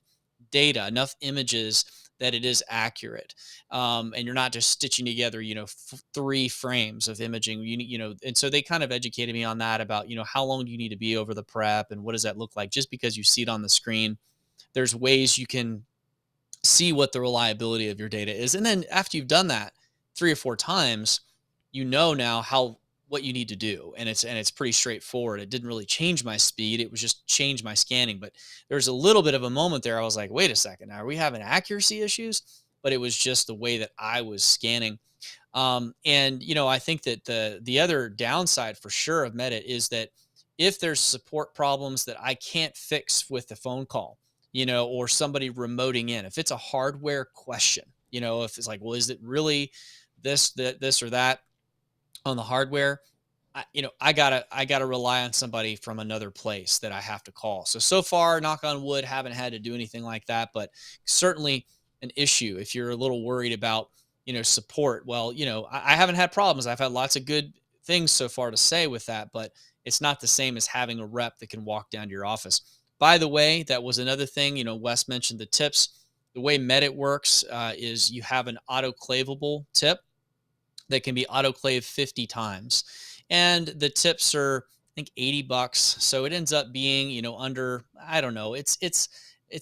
data, enough images that it is accurate. And you're not just stitching together, 3 frames of imaging. And so they kind of educated me on that about, how long do you need to be over the prep and what does that look like? Just because you see it on the screen, there's ways you can see what the reliability of your data is. And then after you've done that 3 or 4 times, now what you need to do. And it's pretty straightforward. It didn't really change my speed. It was just change my scanning. But there's a little bit of a moment there. I was like, wait a second, are we having accuracy issues? But it was just the way that I was scanning. And I think that the other downside for sure of Medit is that if there's support problems that I can't fix with the phone call, or somebody remoting in, if it's a hardware question, if it's like, well, is it really this or that on the hardware? I gotta rely on somebody from another place that I have to call. So far, knock on wood, haven't had to do anything like that, but certainly an issue if you're a little worried about support. Well, I haven't had problems. I've had lots of good things so far to say with that, but it's not the same as having a rep that can walk down to your office. By the way, that was another thing. Wes mentioned the tips. The way Medit works is you have an autoclavable tip that can be autoclaved 50 times. And the tips are, I think, $80. So it ends up being, under, I don't know. It's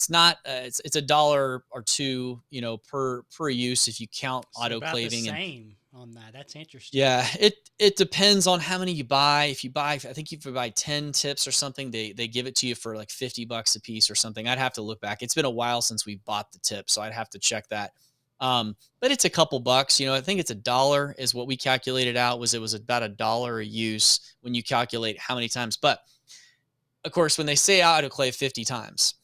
not, it's a dollar or two, per use if you count So about the autoclaving. And same on that. That's interesting. yeah, it depends on how many you buy. If you buy, I think if you buy 10 tips or something, they give it to you for like $50 a piece or something. I'd have to look back. It's been a while since we bought the tip, so I'd have to check that. But it's a couple bucks. I think it's $1 is what we calculated out. It was about $1 a use when you calculate how many times. But of course, when they say autoclave 50 times,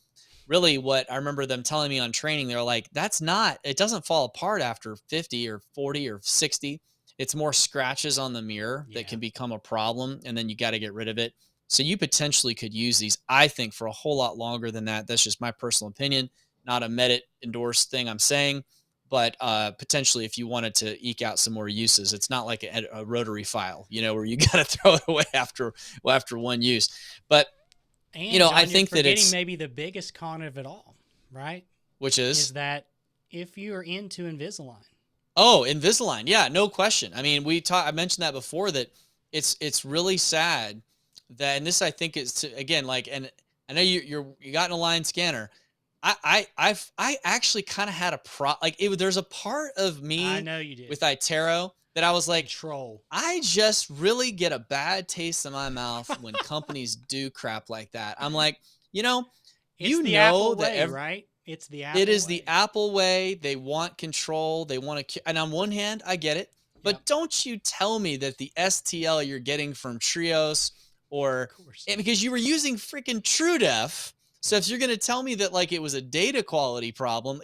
really what I remember them telling me on training, they're like, it doesn't fall apart after 50 or 40 or 60. It's more scratches on the mirror that can become a problem. And then you got to get rid of it. So you potentially could use these, I think, for a whole lot longer than that. That's just my personal opinion, not a Medit endorsed thing I'm saying, but potentially if you wanted to eke out some more uses, it's not like a rotary file, where you got to throw it away after one use. But and John, I think you're forgetting that it's maybe the biggest con of it all, right? which Is is that if you are into Invisalign, oh, Invisalign. Yeah, no question. I mean, I mentioned that before that it's really sad that, and this I think is again, like, and I know you got an Align scanner. I actually kind of had there's a part of I me know you did. with ITero that I was like, Control. I just really get a bad taste in my mouth when companies do crap like that. I'm like, It's the Apple that way, right? It's the it Apple is the way. Apple way. They want control. They want to, and on one hand, I get it, Yep. but don't you tell me that the STL you're getting from Trios Of course. because you were using freaking TrueDef. So if you're going to tell me that like it was a data quality problem,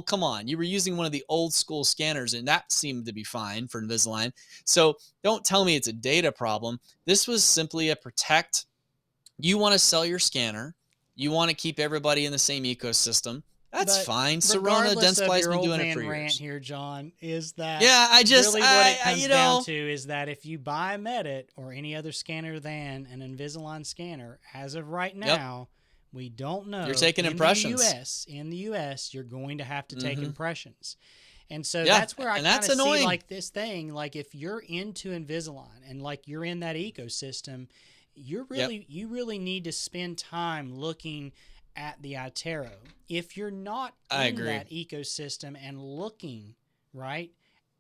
come on. You were using one of the old school scanners and that seemed to be fine for Invisalign. So don't tell me it's a data problem. This was simply a protect. You want to sell your scanner. You want to keep everybody in the same ecosystem. That's fine. Sirona, Regardless of Dentsply's your been old doing it man for rant years. here, John, is that Yeah, really what it comes you down know, to is that if you buy a Medit or any other scanner than an Invisalign scanner, as of right now, we don't know. You're taking impressions. In the US, you're going to have to take impressions. And so Yeah, that's where I and kind that's of see annoying. like this thing, like if you're into Invisalign and like you're in that ecosystem, you really need to spend time looking at the ITero. If you're not in that ecosystem and looking right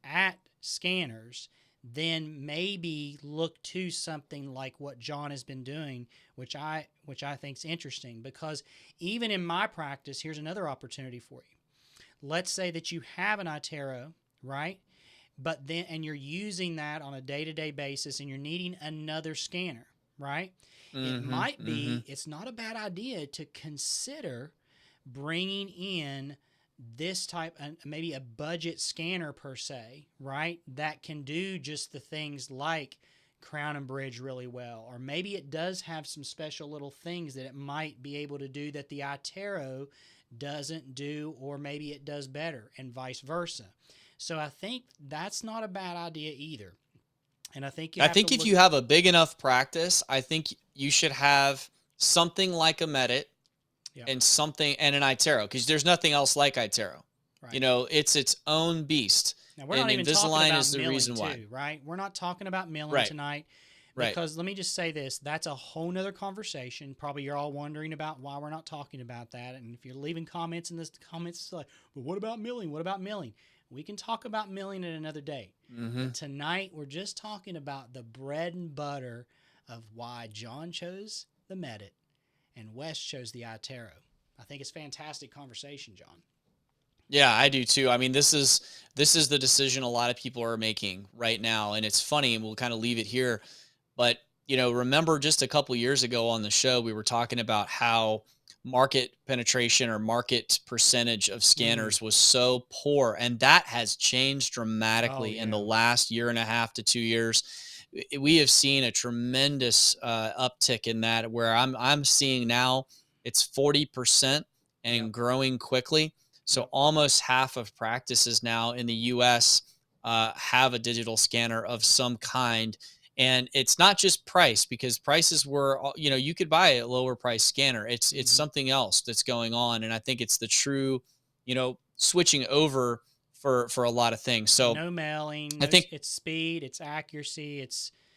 at scanners, then maybe look to something like what John has been doing, which I think is interesting, because even in my practice, here's another opportunity for you. Let's say that you have an ITero, right? But then, and you're using that on a day-to-day basis and you're needing another scanner, right? It might be, it's not a bad idea to consider bringing in this type, maybe a budget scanner per se, right? That can do just the things like crown and bridge really well. Or maybe it does have some special little things that it might be able to do that the ITero doesn't do, or maybe it does better, and vice versa. So I think that's not a bad idea either. And I think if you have a big enough practice, I think you should have something like a Medit and an ITero, because there's nothing else like ITero. Right. It's its own beast. Now we're not even talking about milling too, right? We're not talking about milling tonight. Because let me just say this, that's a whole nother conversation. Probably you're all wondering about why we're not talking about that. And if you're leaving comments in the comments, like, well, what about milling? What about milling? We can talk about milling at another day. But tonight, we're just talking about the bread and butter of why John chose the Medit and Wes chose the ITero. I think it's fantastic conversation, John. Yeah, I do too. I mean, this is the decision a lot of people are making right now. And it's funny, and we'll kind of leave it here. But, remember just a couple years ago on the show, we were talking about how market penetration or market percentage of scanners was so poor. And that has changed dramatically in the last year and a half to 2 years. We have seen a tremendous uptick in that, where I'm seeing now it's 40% and growing quickly. So almost half of practices now in the US have a digital scanner of some kind. And it's not just price, because prices were, you could buy a lower price scanner. It's Mhm. something else that's going on. And I think it's the true, switching over for a lot of things. So No mailing, I think, it's speed, it's accuracy,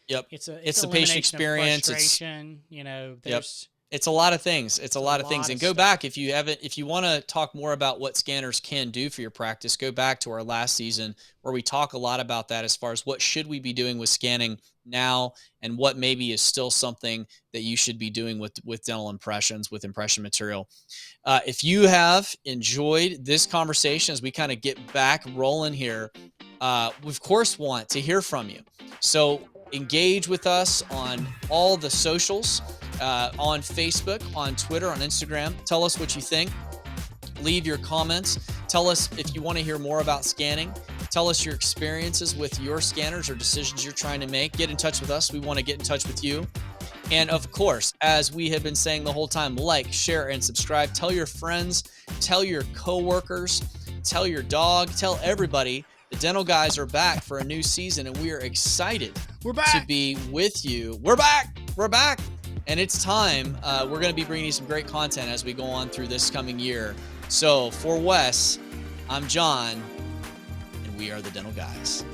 yep, it's it's the patient elimination of experience. frustration. You know, Yep. there's It's a lot of things. It's a it's a lot of things. lot And of go back, stuff. if you haven't, if you want to talk more about what scanners can do for your practice, go back to our last season where we talk a lot about that, as far as what should we be doing with scanning now, and what maybe is still something that you should be doing with dental impressions, with impression material. If you have enjoyed this conversation as we kind of get back rolling here, we of course want to hear from you. So engage with us on all the socials, on Facebook, on Twitter, on Instagram. Tell us what you think. Leave your comments. Tell us if you want to hear more about scanning. Tell us your experiences with your scanners or decisions you're trying to make. Get in touch with us. We want to get in touch with you. And of course, as we have been saying the whole time, like, share, and subscribe. Tell your friends, tell your coworkers, tell your dog, tell everybody. The Dental Guys are back for a new season, and we are excited We're to back. be with you. We're back. We're back. And it's time. We're going to be bringing you some great content as we go on through this coming year. So for Wes, I'm John, and we are the Dental Guys.